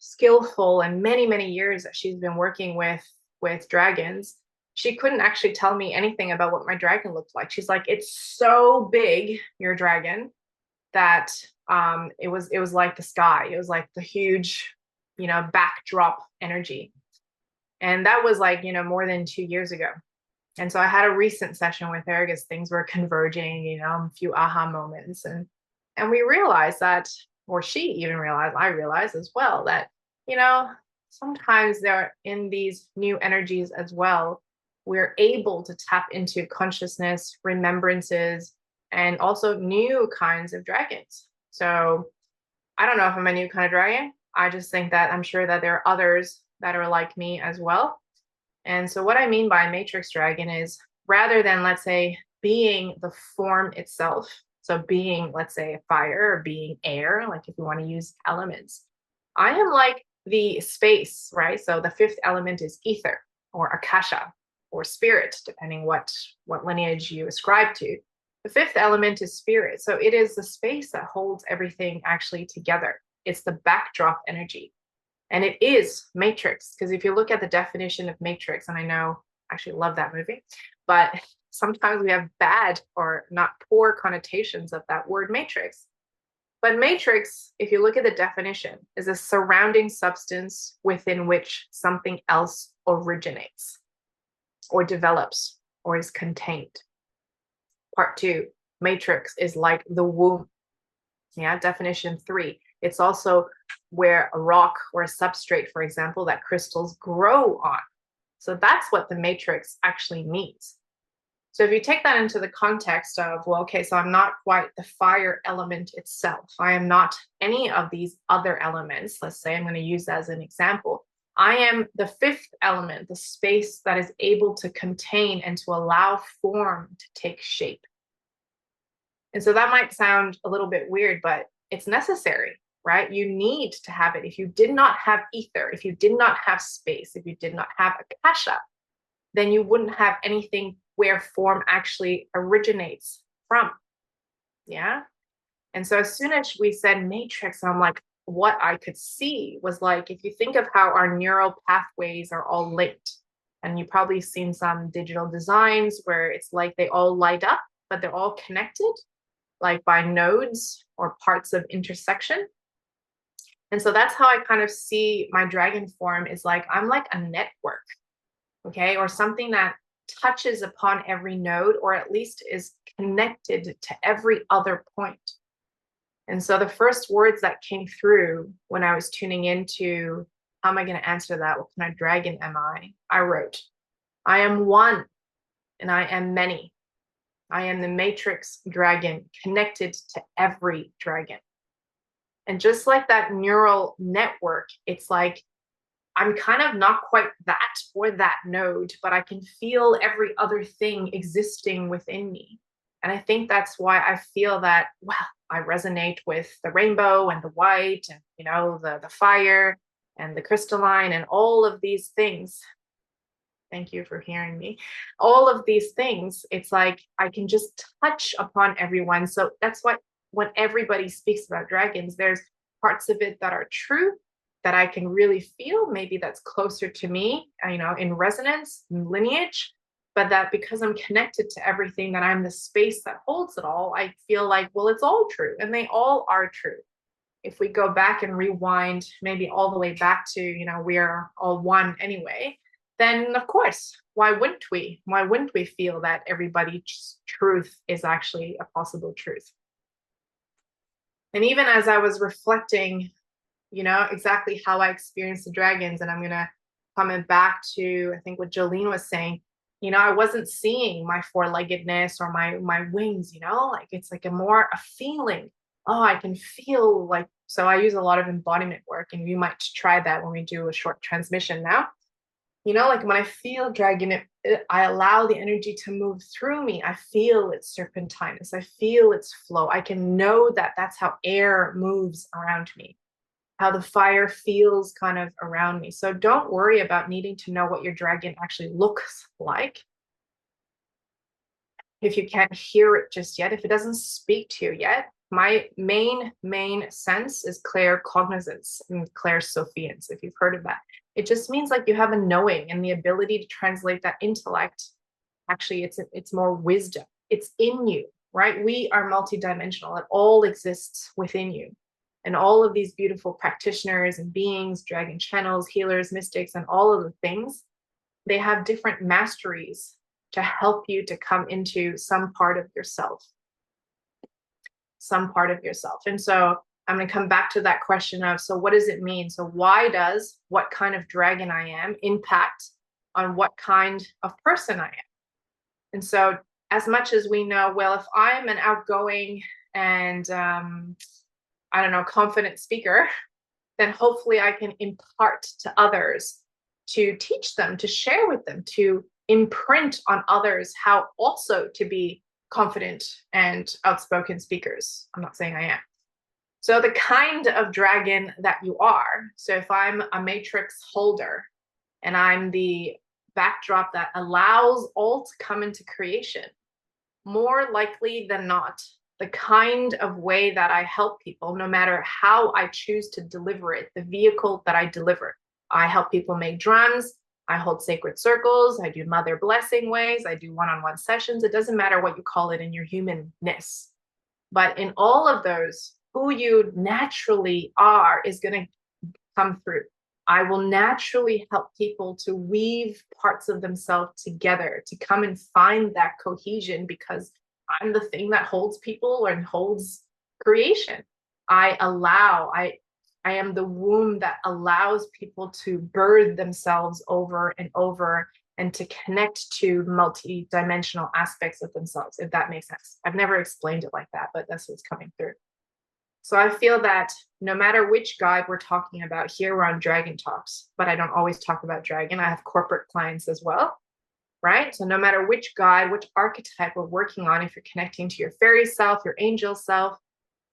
skillful and many years that she's been working with dragons, she couldn't actually tell me anything about what my dragon looked like. She's like, it's so big, your dragon, that it was like the sky. It was like the huge, backdrop energy. And that was like, more than 2 years ago. And so I had a recent session with her because things were converging, a few aha moments. And we realized that, or she even realized, I realized as well that, sometimes they're in these new energies as well. We're able to tap into consciousness, remembrances, and also new kinds of dragons. So I don't know if I'm a new kind of dragon. I just think that I'm sure that there are others that are like me as well. And so what I mean by matrix dragon is, rather than, let's say, being the form itself, so being, let's say, fire or being air, like if you want to use elements, I am like the space, right? So the fifth element is ether or akasha or spirit, depending what lineage you ascribe to. The fifth element is spirit. So it is the space that holds everything actually together. It's the backdrop energy. And it is matrix, because if you look at the definition of matrix, and I know I actually love that movie, but sometimes we have bad or not poor connotations of that word matrix. But matrix, if you look at the definition, is a surrounding substance within which something else originates or develops or is contained. Part 2, matrix is like the womb. Yeah, definition 3. It's also where a rock or a substrate, for example, that crystals grow on. So that's what the matrix actually means. So if you take that into the context of, well, okay, so I'm not quite the fire element itself. I am not any of these other elements. Let's say I'm going to use that as an example. I am the fifth element, the space that is able to contain and to allow form to take shape. And so that might sound a little bit weird, but it's necessary, right? You need to have it. If you did not have ether, if you did not have space, if you did not have akasha, then you wouldn't have anything where form actually originates from. Yeah. And so as soon as we said matrix, I'm like, what I could see was like, if you think of how our neural pathways are all linked, and you've probably seen some digital designs where it's like they all light up, but they're all connected, like by nodes or parts of intersection. And so that's how I kind of see my dragon form, is like, I'm like a network, okay, or something that touches upon every node, or at least is connected to every other point. And so the first words that came through when I was tuning into how am I going to answer that? What kind of dragon am I? I wrote, I am one and I am many. I am the matrix dragon connected to every dragon. And just like that neural network, it's like I'm kind of not quite that or that node, but I can feel every other thing existing within me. And I think that's why I feel that, well, I resonate with the rainbow and the white and, the fire and the crystalline and all of these things. Thank you for hearing me. All of these things, it's like I can just touch upon everyone. So that's why when everybody speaks about dragons, there's parts of it that are true, that I can really feel, maybe that's closer to me, in resonance, in lineage, but that because I'm connected to everything, that I'm the space that holds it all, I feel like, well, it's all true, and they all are true. If we go back and rewind, maybe all the way back to, we are all one anyway, then of course, why wouldn't we? Why wouldn't we feel that everybody's truth is actually a possible truth? And even as I was reflecting, exactly how I experienced the dragons. And I'm going to comment back to, I think, what Jolene was saying. I wasn't seeing my four-leggedness or my wings, like it's like a feeling. Oh, I can feel like, so I use a lot of embodiment work, and you might try that when we do a short transmission now. Like when I feel dragon, I allow the energy to move through me. I feel its serpentinous. I feel its flow. I can know that that's how air moves around me, how the fire feels kind of around me. So don't worry about needing to know what your dragon actually looks like. if you can't hear it just yet, if it doesn't speak to you yet, my main sense is claircognizance and clairsophiance, if you've heard of that. It just means like you have a knowing and the ability to translate that intellect. Actually, it's more wisdom. It's in you, right? We are multidimensional. It all exists within you. And all of these beautiful practitioners and beings, dragon channels, healers, mystics, and all of the things, they have different masteries to help you to come into some part of yourself. Some part of yourself. And so I'm going to come back to that question of, so what does it mean? So why does what kind of dragon I am impact on what kind of person I am? And so as much as we know, well, if I'm an outgoing and I don't know, confident speaker, then hopefully I can impart to others, to teach them, to share with them, to imprint on others how also to be confident and outspoken speakers. I'm not saying I am. So the kind of dragon that you are, so if I'm a matrix holder and I'm the backdrop that allows all to come into creation, more likely than not, the kind of way that I help people, no matter how I choose to deliver it, the vehicle that I deliver. I help people make drums, I hold sacred circles, I do mother blessing ways, I do one-on-one sessions. It doesn't matter what you call it in your humanness. But in all of those, who you naturally are is going to come through. I will naturally help people to weave parts of themselves together, to come and find that cohesion, because I'm the thing that holds people and holds creation. I am the womb that allows people to birth themselves over and over and to connect to multi-dimensional aspects of themselves, if that makes sense. I've never explained it like that, but that's what's coming through. So I feel that no matter which guide we're talking about, here we're on Dragon Talks, but I don't always talk about dragon. I have corporate clients as well, right? So no matter which guide, which archetype we're working on, if you're connecting to your fairy self, your angel self,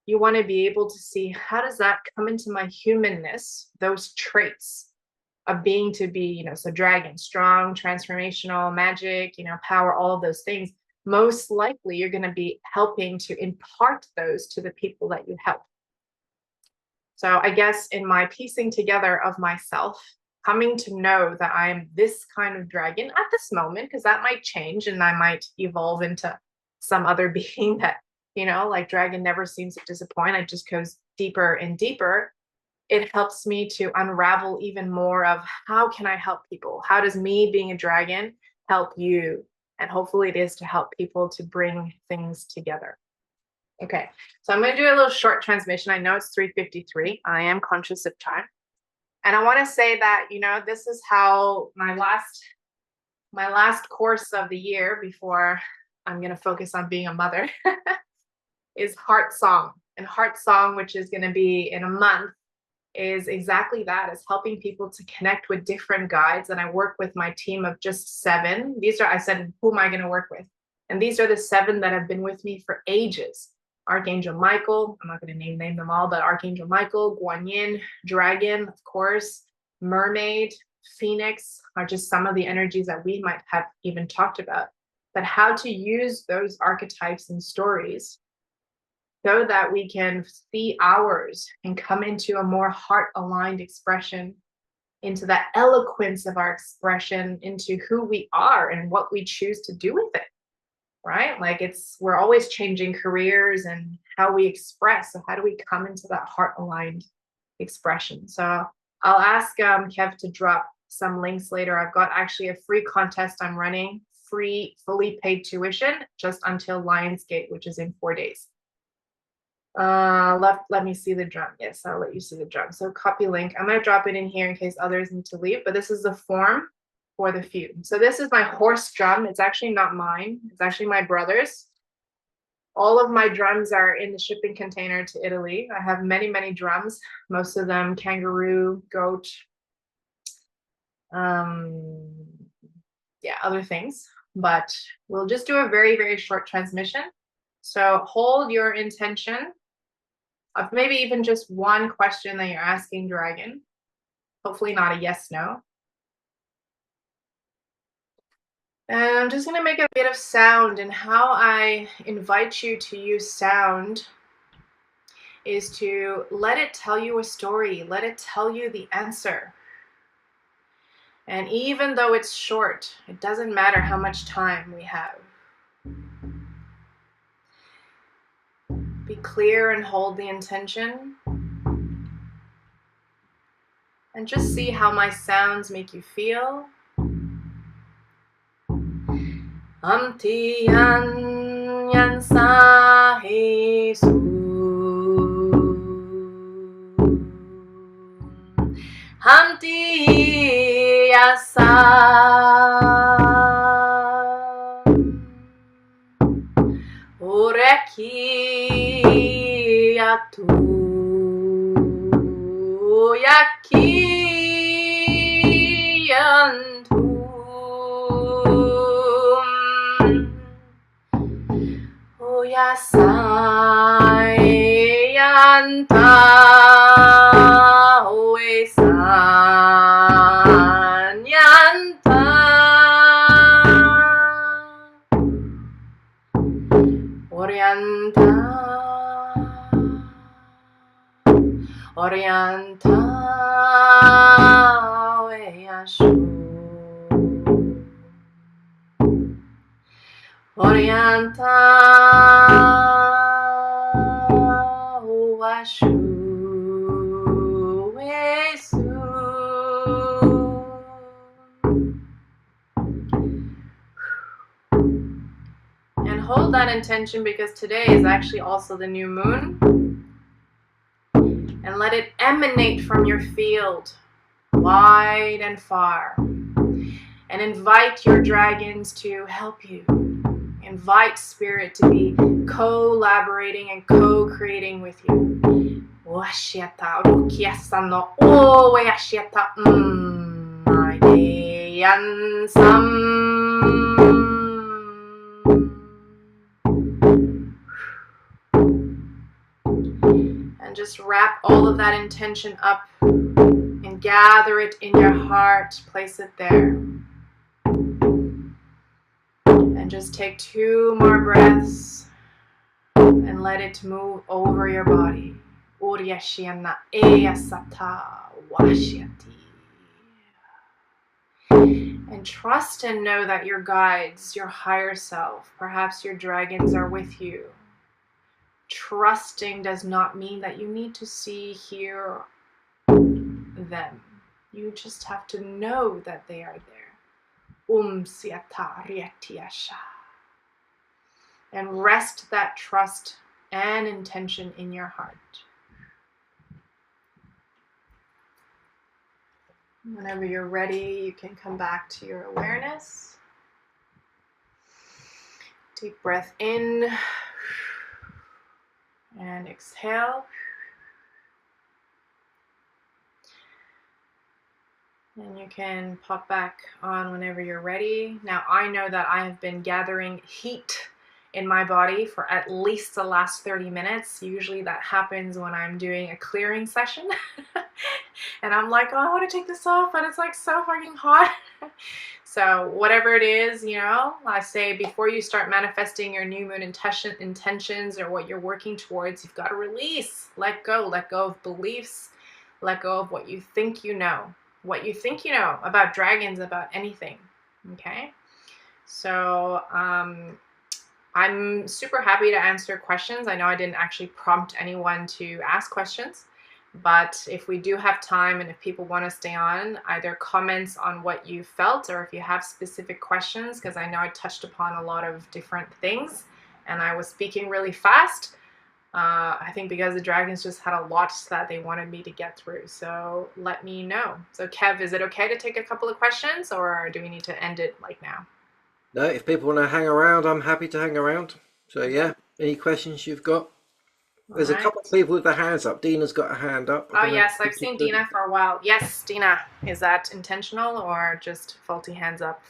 you want to be able to see, how does that come into my humanness, those traits of being to be, so dragon, strong, transformational, magic, power, all of those things. Most likely you're going to be helping to impart those to the people that you help. So I guess in my piecing together of myself, coming to know that I am this kind of dragon at this moment, because that might change and I might evolve into some other being that, like dragon never seems to disappoint. It just goes deeper and deeper. It helps me to unravel even more of, how can I help people? How does me being a dragon help you? And hopefully it is to help people to bring things together. Okay, so I'm going to do a little short transmission. I know it's 3:53. I am conscious of time. And I want to say that, this is how my last course of the year before I'm going to focus on being a mother is Heart Song. And Heart Song, which is going to be in a month, is exactly that, is helping people to connect with different guides. And I work with my team of just 7. I said, who am I going to work with? And these are the 7 that have been with me for ages. Archangel Michael, I'm not going to name them all, but Archangel Michael, Guan Yin, Dragon, of course, Mermaid, Phoenix are just some of the energies that we might have even talked about. But how to use those archetypes and stories so that we can see ours and come into a more heart-aligned expression, into that eloquence of our expression, into who we are and what we choose to do with it, right? Like we're always changing careers and how we express. So how do we come into that heart-aligned expression? So I'll ask Kev to drop some links later. I've got actually a free contest I'm running, free, fully paid tuition, just until Lionsgate, which is in 4 days. Let me see the drum. Yes, I'll let you see the drum. So copy link. I'm going to drop it in here in case others need to leave, but this is the form for the few. So this is my horse drum. It's actually not mine. It's actually my brother's. All of my drums are in the shipping container to Italy. I have many, many drums, most of them kangaroo, goat, other things, but we'll just do a very, very short transmission. So hold your intention of maybe even just one question that you're asking Dragon. Hopefully not a yes, no. And I'm just going to make a bit of sound, and how I invite you to use sound is to let it tell you a story, let it tell you the answer. And even though it's short, it doesn't matter how much time we have. Be clear and hold the intention. And just see how my sounds make you feel. Amti yan yan sa Jesus. Hamti yasa Oreki atu Yaki yantum Oyasai yanta Oesan yanta Orienta Orienta Oyashu Orienta Oashu Esu. And hold that intention, because today is actually also the new moon. And let it emanate from your field, wide and far. And invite your dragons to help you. Invite spirit to be collaborating and co-creating with you. Washiata rukiasa no o yashiata and just wrap all of that intention up and gather it in your heart. Place it there. And just take 2 more breaths and let it move over your body. Uryashiana eyasata washyati. And trust and know that your guides, your higher self, perhaps your dragons, are with you. Trusting does not mean that you need to see, hear them. You just have to know that they are there. Siata rietiasha. And rest that trust and intention in your heart. Whenever you're ready, you can come back to your awareness. Deep breath in and exhale. And you can pop back on whenever you're ready. Now, I know that I have been gathering heat in my body for at least the last 30 minutes. Usually that happens when I'm doing a clearing session. And I'm like, oh, I want to take this off, but it's like so fucking hot. So whatever it is, you know, I say before you start manifesting your new moon intentions or what you're working towards, you've got to release, let go of beliefs, let go of what you think you know. What you think you know about dragons, about anything. Okay, so I'm super happy to answer questions. I know I didn't actually prompt anyone to ask questions, but if we do have time and if people want to stay on, either comments on what you felt or if you have specific questions, because I know I touched upon a lot of different things and I was speaking really fast. I think because the dragons just had a lot that they wanted me to get through. So let me know. So Kev, is it okay to take a couple of questions, or do we need to end it like now? No, if people want to hang around, I'm happy to hang around. So yeah, any questions you've got? There's a couple of people with their hands up. Dina's got a hand up. Oh yes, I've seen Dina for a while. Yes, Dina. Is that intentional or just faulty hands up?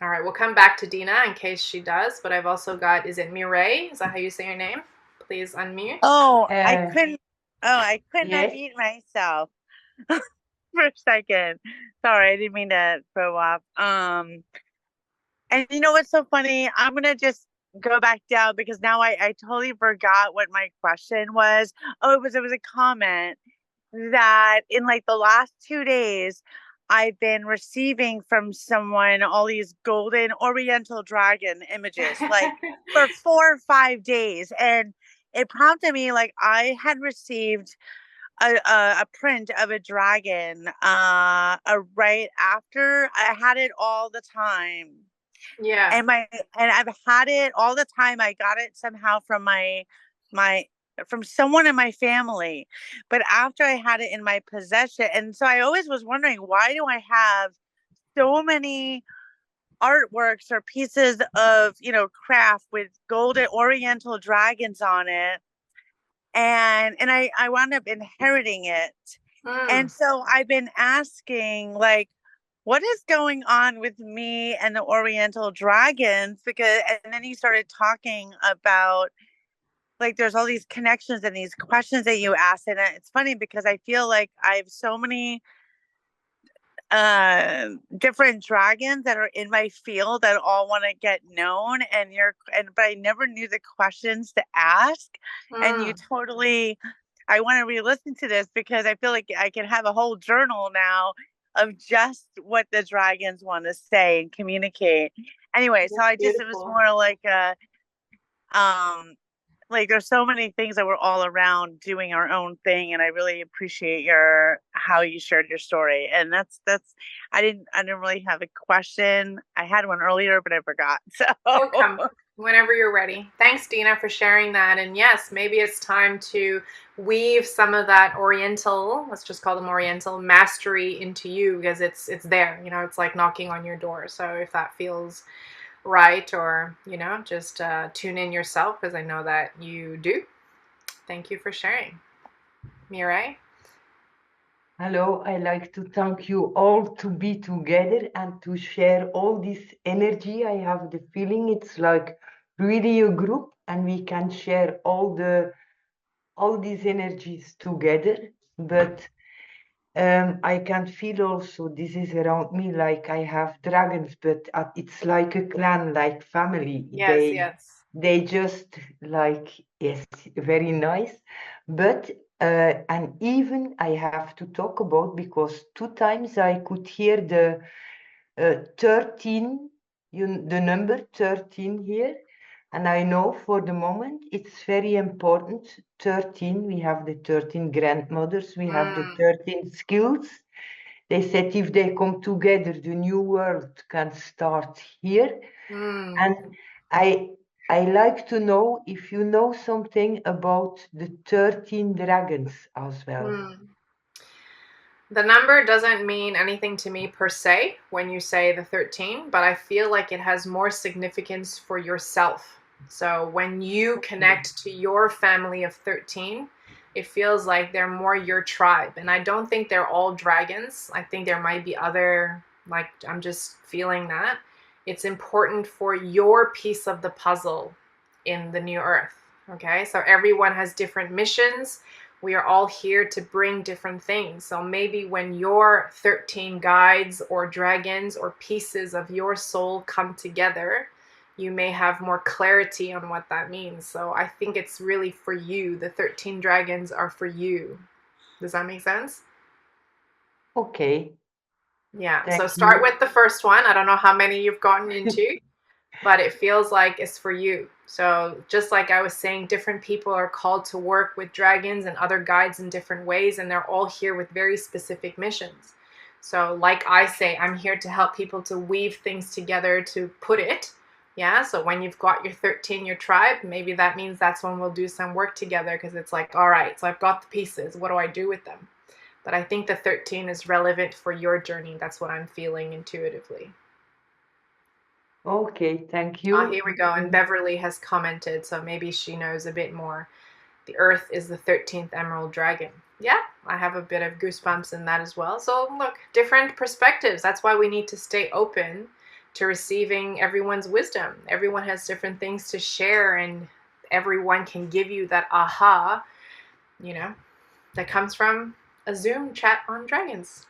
All right, we'll come back to Dina in case she does, but I've also got, is it Mireille? Is that how you say your name? Please unmute. Oh, I couldn't I couldn't Yes. unmute myself for a second. Sorry, I didn't mean to throw up. And you know what's so funny? I'm gonna just go back down because now I totally forgot what my question was. Oh, it was a comment that in like the last 2 days, I've been receiving from someone all these golden oriental dragon images, like for 4 or 5 days. And it prompted me, like, I had received a print of a dragon right after I had it all the time. Yeah. And I've had it all the time. I got it somehow from my from someone in my family. But after I had it in my possession, and so I always was wondering, why do I have so many artworks or pieces of, craft with golden oriental dragons on it? And I wound up inheriting it. And Mm. so I've been asking, like, what is going on with me and the Oriental dragons? And then you started talking about, like, there's all these connections and these questions that you asked. And it's funny because I feel like I have so many different dragons that are in my field that all want to get known, but I never knew the questions to ask. And you Mm. totally, I want to re-listen to this because I feel like I can have a whole journal now of just what the dragons want to say and communicate. Anyway, so That's it was beautiful. more like um like there's so many things that we're all around doing our own thing, and I really appreciate your how you shared your story. And that's I didn't really have a question. I had one earlier but I forgot. It'll So come whenever you're ready. Thanks, Dina, for sharing that. And yes, maybe it's time to weave some of that Oriental, let's just call them Oriental mastery into you, because it's there. It's like knocking on your door. So if that feels right, or just tune in yourself, because I know that you do. Thank you for sharing, Mireille. Hello, I like to thank you all to be together and to share all this energy. I have the feeling it's like really a group and we can share all these energies together. But I can feel also this is around me like I have dragons, but it's like a clan, like family. Yes, yes. They just like yes, very nice. But and even I have to talk about because 2 times I could hear the 13, the number 13 here. And I know for the moment it's very important. 13, we have the 13 grandmothers, we have the Mm, 13 skills. They said if they come together, the new world can start here. mm, And I I like to know if you know something about the 13 dragons as well. mm. The number doesn't mean anything to me per se when you say the 13, but I feel like it has more significance for yourself. So when you connect to your family of 13, it feels like they're more your tribe. And I don't think they're all dragons. I think there might be other, like, I'm just feeling that. It's important for your piece of the puzzle in the new earth. Okay, so everyone has different missions. We are all here to bring different things. So maybe when your 13 guides or dragons or pieces of your soul come together, you may have more clarity on what that means. So I think it's really for you. The 13 dragons are for you. Does that make sense? Okay, Yeah. So thank start you. with the first one. I don't know how many you've gotten into, but it feels like it's for you. So just like I was saying, different people are called to work with dragons and other guides in different ways, and they're all here with very specific missions. So like I say, I'm here to help people to weave things together to put it. Yeah, so when you've got your 13, your tribe, maybe that means that's when we'll do some work together, because it's like, all right, so I've got the pieces. What do I do with them? But I think the 13 is relevant for your journey. That's what I'm feeling intuitively. Okay, thank Oh, you. here we go. And Beverly has commented, so maybe she knows a bit more. The Earth is the 13th Emerald Dragon. Yeah, I have a bit of goosebumps in that as well. So, look, different perspectives. That's why we need to stay open to receiving everyone's wisdom. Everyone has different things to share, and everyone can give you that aha, you know. that comes from a Zoom chat on dragons.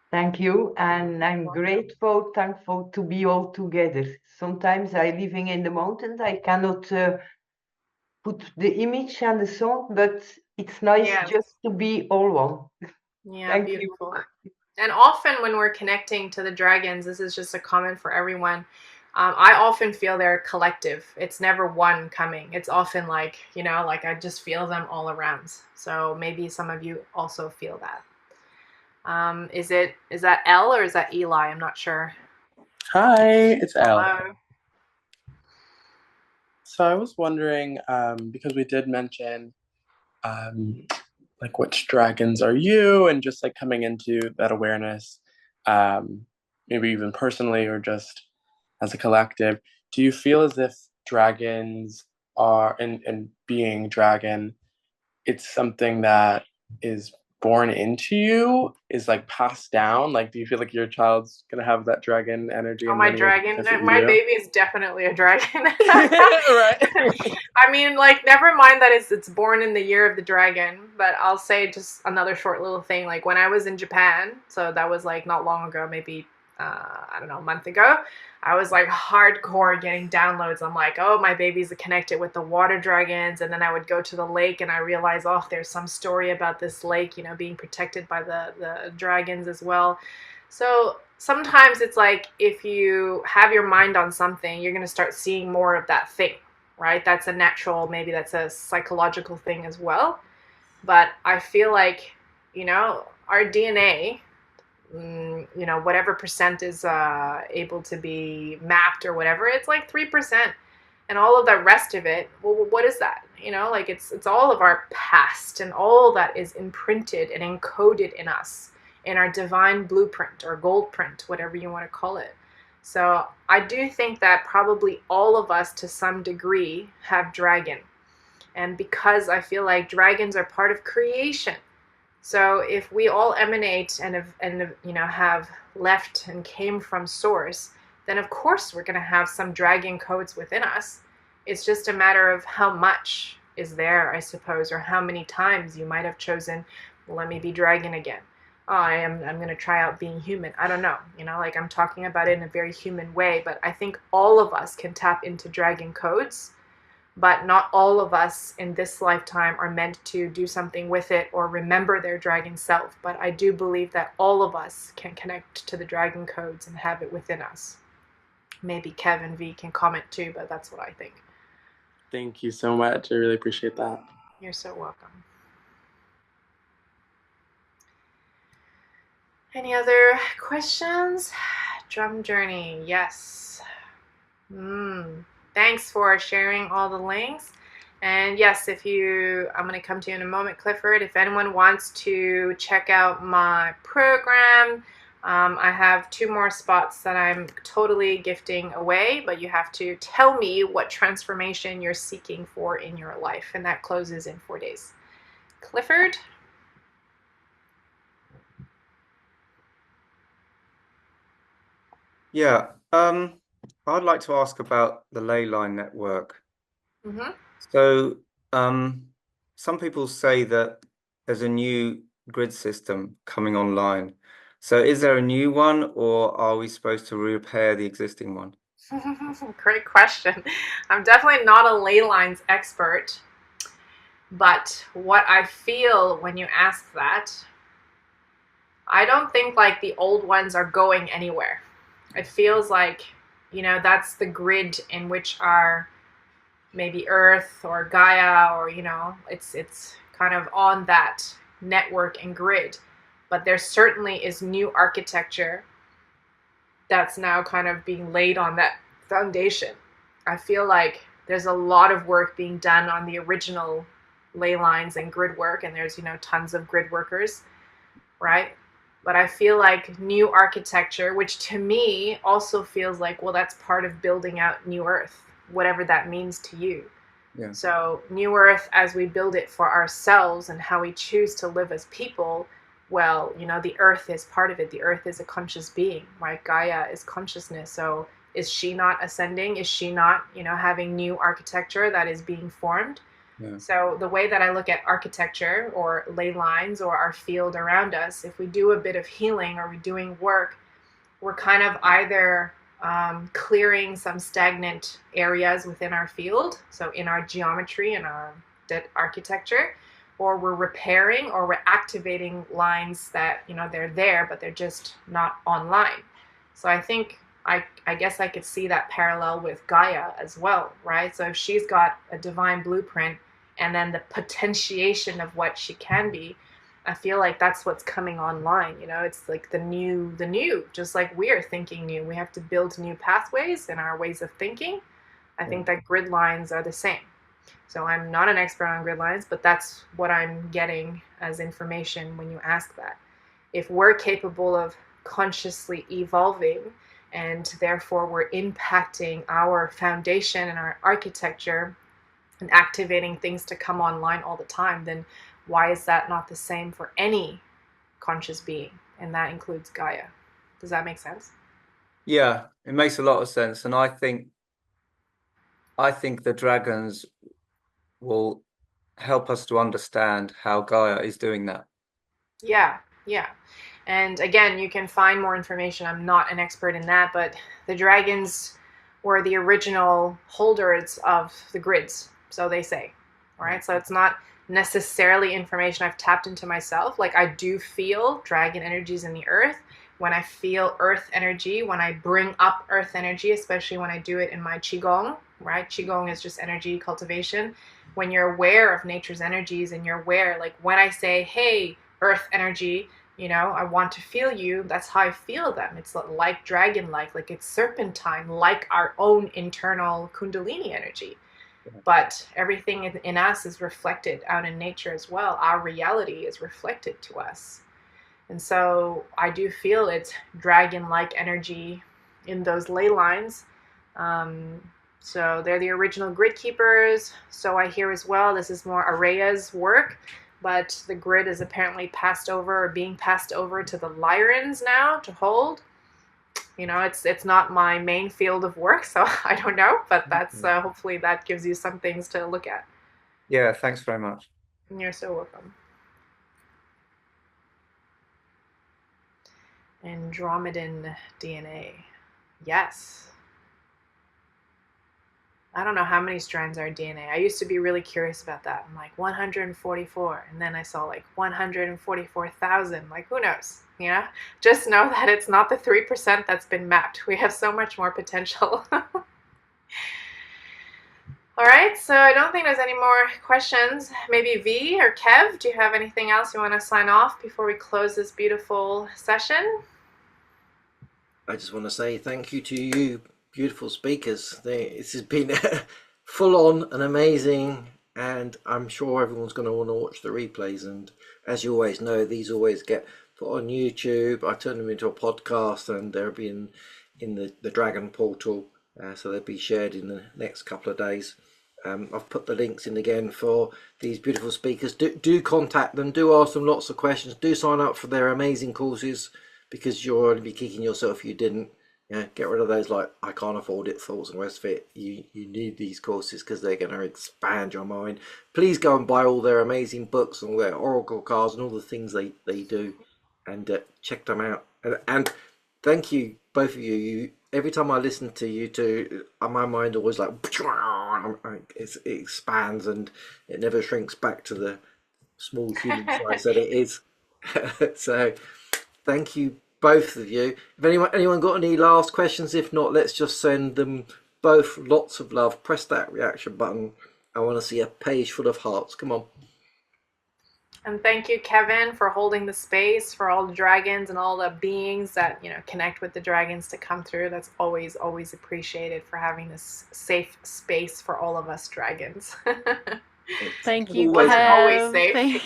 Thank you, and I'm grateful, thankful to be all together. Sometimes I living in the mountains, I cannot put the image and the song, but it's nice Yes. just to be all one. Yeah, Thank beautiful. you. And often when we're connecting to the dragons, this is just a comment for everyone. I often feel they're collective. It's never one coming. It's often like, you know, like I just feel them all around. So maybe some of you also feel that. Is that Elle or is that Eli? I'm not sure. Hi, it's Elle. Hello. So I was wondering, because we did mention, like which dragons are you, and just like coming into that awareness, maybe even personally or just as a collective. Do you feel as if dragons are, and being dragon, it's something that is born into you, is like passed down? Like, do you feel like your child's gonna have that dragon energy Oh, and my lineage dragon. because of My you? baby is definitely a dragon. Right. I mean, like, never mind that it's born in the year of the dragon, but I'll say just another short little thing. Like, when I was in Japan, so that was like not long ago, maybe, I don't know, a month ago, I was like hardcore getting downloads. I'm like, oh, my baby's connected with the water dragons. And then I would go to the lake and I realized, oh, there's some story about this lake, you know, being protected by the dragons as well. So sometimes it's like if you have your mind on something, you're going to start seeing more of that thing, right? That's a natural, maybe that's a psychological thing as well. But I feel like, you know, our DNA, you know, whatever percent is able to be mapped or whatever, it's like 3%. And all of the rest of it, well, what is that? You know, like it's all of our past and all that is imprinted and encoded in us, in our divine blueprint or gold print, whatever you want to call it. So I do think that probably all of us to some degree have dragon. And because I feel like dragons are part of creation. So if we all emanate and you know, have left and came from source, then of course we're going to have some dragon codes within us. It's just a matter of how much is there, I suppose, or how many times you might have chosen, well, let me be dragon again. Oh, I'm going to try out being human. I don't know. You know, like I'm talking about it in a very human way, but I think all of us can tap into dragon codes, but not all of us in this lifetime are meant to do something with it or remember their dragon self. But I do believe that all of us can connect to the dragon codes and have it within us. Maybe Kev and V can comment too, but that's what I think. Thank you so much. I really appreciate that. You're so welcome. Any other questions? Drum journey, yes. Thanks for sharing all the links. And yes, I'm going to come to you in a moment, Clifford. If anyone wants to check out my program, I have 2 more spots that I'm totally gifting away, but you have to tell me what transformation you're seeking for in your life, and that closes in 4 days. Clifford? Yeah, I'd like to ask about the ley line network. Mm-hmm. So, some people say that there's a new grid system coming online. So, is there a new one, or are we supposed to repair the existing one? Great question. I'm definitely not a ley lines expert, but what I feel when you ask that, I don't think like the old ones are going anywhere. It feels like, you know, that's the grid in which our maybe Earth or Gaia, or, you know, it's kind of on that network and grid. But there certainly is new architecture that's now kind of being laid on that foundation. I feel like there's a lot of work being done on the original ley lines and grid work, and there's, you know, tons of grid workers, right? But I feel like new architecture, which to me also feels like, well, that's part of building out New Earth, whatever that means to you. Yeah. So New Earth, as we build it for ourselves and how we choose to live as people, well, you know, the Earth is part of it. The Earth is a conscious being, right? Gaia is consciousness. So is she not ascending? Is she not, you know, having new architecture that is being formed? Yeah. So the way that I look at architecture or ley lines or our field around us, if we do a bit of healing or we're doing work, we're kind of either clearing some stagnant areas within our field, so in our geometry and our architecture, or we're repairing or we're activating lines that, you know, they're there, but they're just not online. So I think I guess I could see that parallel with Gaia as well, right? So if she's got a divine blueprint and then the potentiation of what she can be, I feel like that's what's coming online. You know, it's like the new, just like we're thinking new. We have to build new pathways in our ways of thinking. I think that grid lines are the same. So I'm not an expert on grid lines, but that's what I'm getting as information when you ask that. If we're capable of consciously evolving and therefore we're impacting our foundation and our architecture and activating things to come online all the time, then why is that not the same for any conscious being? And that includes Gaia. Does that make sense? Yeah, it makes a lot of sense. And I think the dragons will help us to understand how Gaia is doing that. Yeah, yeah. And again, you can find more information. I'm not an expert in that, but the dragons were the original holders of the grids, so they say. All right, so it's not necessarily information I've tapped into myself. Like, I do feel dragon energies in the earth. When I feel earth energy, when I bring up earth energy, especially when I do it in my qigong, right? Qigong is just energy cultivation. When you're aware of nature's energies and you're aware, like when I say, hey, earth energy, you know, I want to feel you, that's how I feel them. It's like dragon like it's serpentine, like our own internal kundalini energy. But everything in us is reflected out in nature as well. Our reality is reflected to us. And so I do feel it's dragon-like energy in those ley lines. So they're the original grid keepers. So I hear as well, this is more Araya's work, but the grid is apparently passed over or being passed over to the Lyrans now to hold. You know, it's not my main field of work, so I don't know, but that's hopefully that gives you some things to look at. Yeah, thanks very much. You're so welcome. Andromedan DNA. Yes. I don't know how many strands are DNA. I used to be really curious about that. I'm like 144, and then I saw like 144,000. Like, who knows? You know, just know that it's not the 3% that's been mapped. We have so much more potential. All right, so I don't think there's any more questions. Maybe V or Kev, do you have anything else you want to sign off before we close this beautiful session? I just want to say thank you to you, beautiful speakers. This has been full on and amazing, and I'm sure everyone's going to want to watch the replays. And as you always know, these always get put on YouTube. I turn them into a podcast, and they'll be in the Dragon portal, so they'll be shared in the next couple of days. I've put the links in again for these beautiful speakers. Do contact them, do ask them lots of questions, do sign up for their amazing courses, because you'll only be kicking yourself if you didn't. Get rid of those like I can't afford it thoughts and rest of it. You need these courses because they're going to expand your mind. Please go and buy all their amazing books and all their oracle cards and all the things they do, and check them out. And thank you, both of you. Every time I listen to you two, my mind always like it expands and it never shrinks back to the small human size that it is. So thank you, both of you. If anyone got any last questions? If not, let's just send them both lots of love. Press that reaction button. I want to see a page full of hearts. Come on. And thank you, Kevin, for holding the space for all the dragons and all the beings that, you know, connect with the dragons to come through. That's always appreciated, for having this safe space for all of us dragons. Thank you, Wasn't Kev. always safe.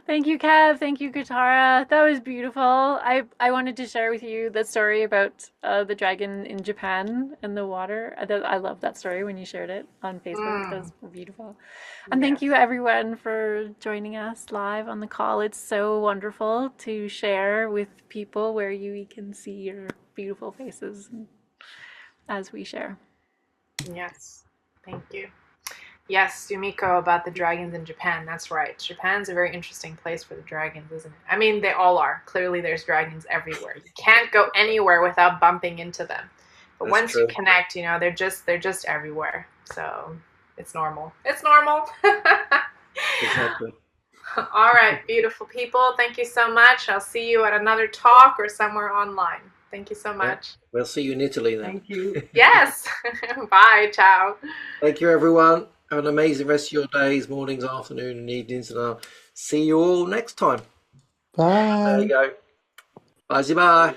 Thank you, Kev. Thank you, Katara. That was beautiful. I wanted to share with you the story about the dragon in Japan and the water. I love that story when you shared it on Facebook. That was beautiful. And thank you, everyone, for joining us live on the call. It's so wonderful to share with people where you can see your beautiful faces as we share. Yes. Thank you. Yes, Yumiko, about the dragons in Japan. That's right. Japan's a very interesting place for the dragons, isn't it? I mean, they all are. Clearly, there's dragons everywhere. You can't go anywhere without bumping into them. But That's once true. you connect, you know, they're just everywhere. So it's normal. It's normal. Exactly. All right, beautiful people. Thank you so much. I'll see you at another talk or somewhere online. Thank you so much. We'll see you in Italy then. Thank you. Yes. Bye. Ciao. Thank you, everyone. Have an amazing rest of your days, mornings, afternoon, and evenings, and I'll see you all next time. There Bye. you go. Bye. Bye.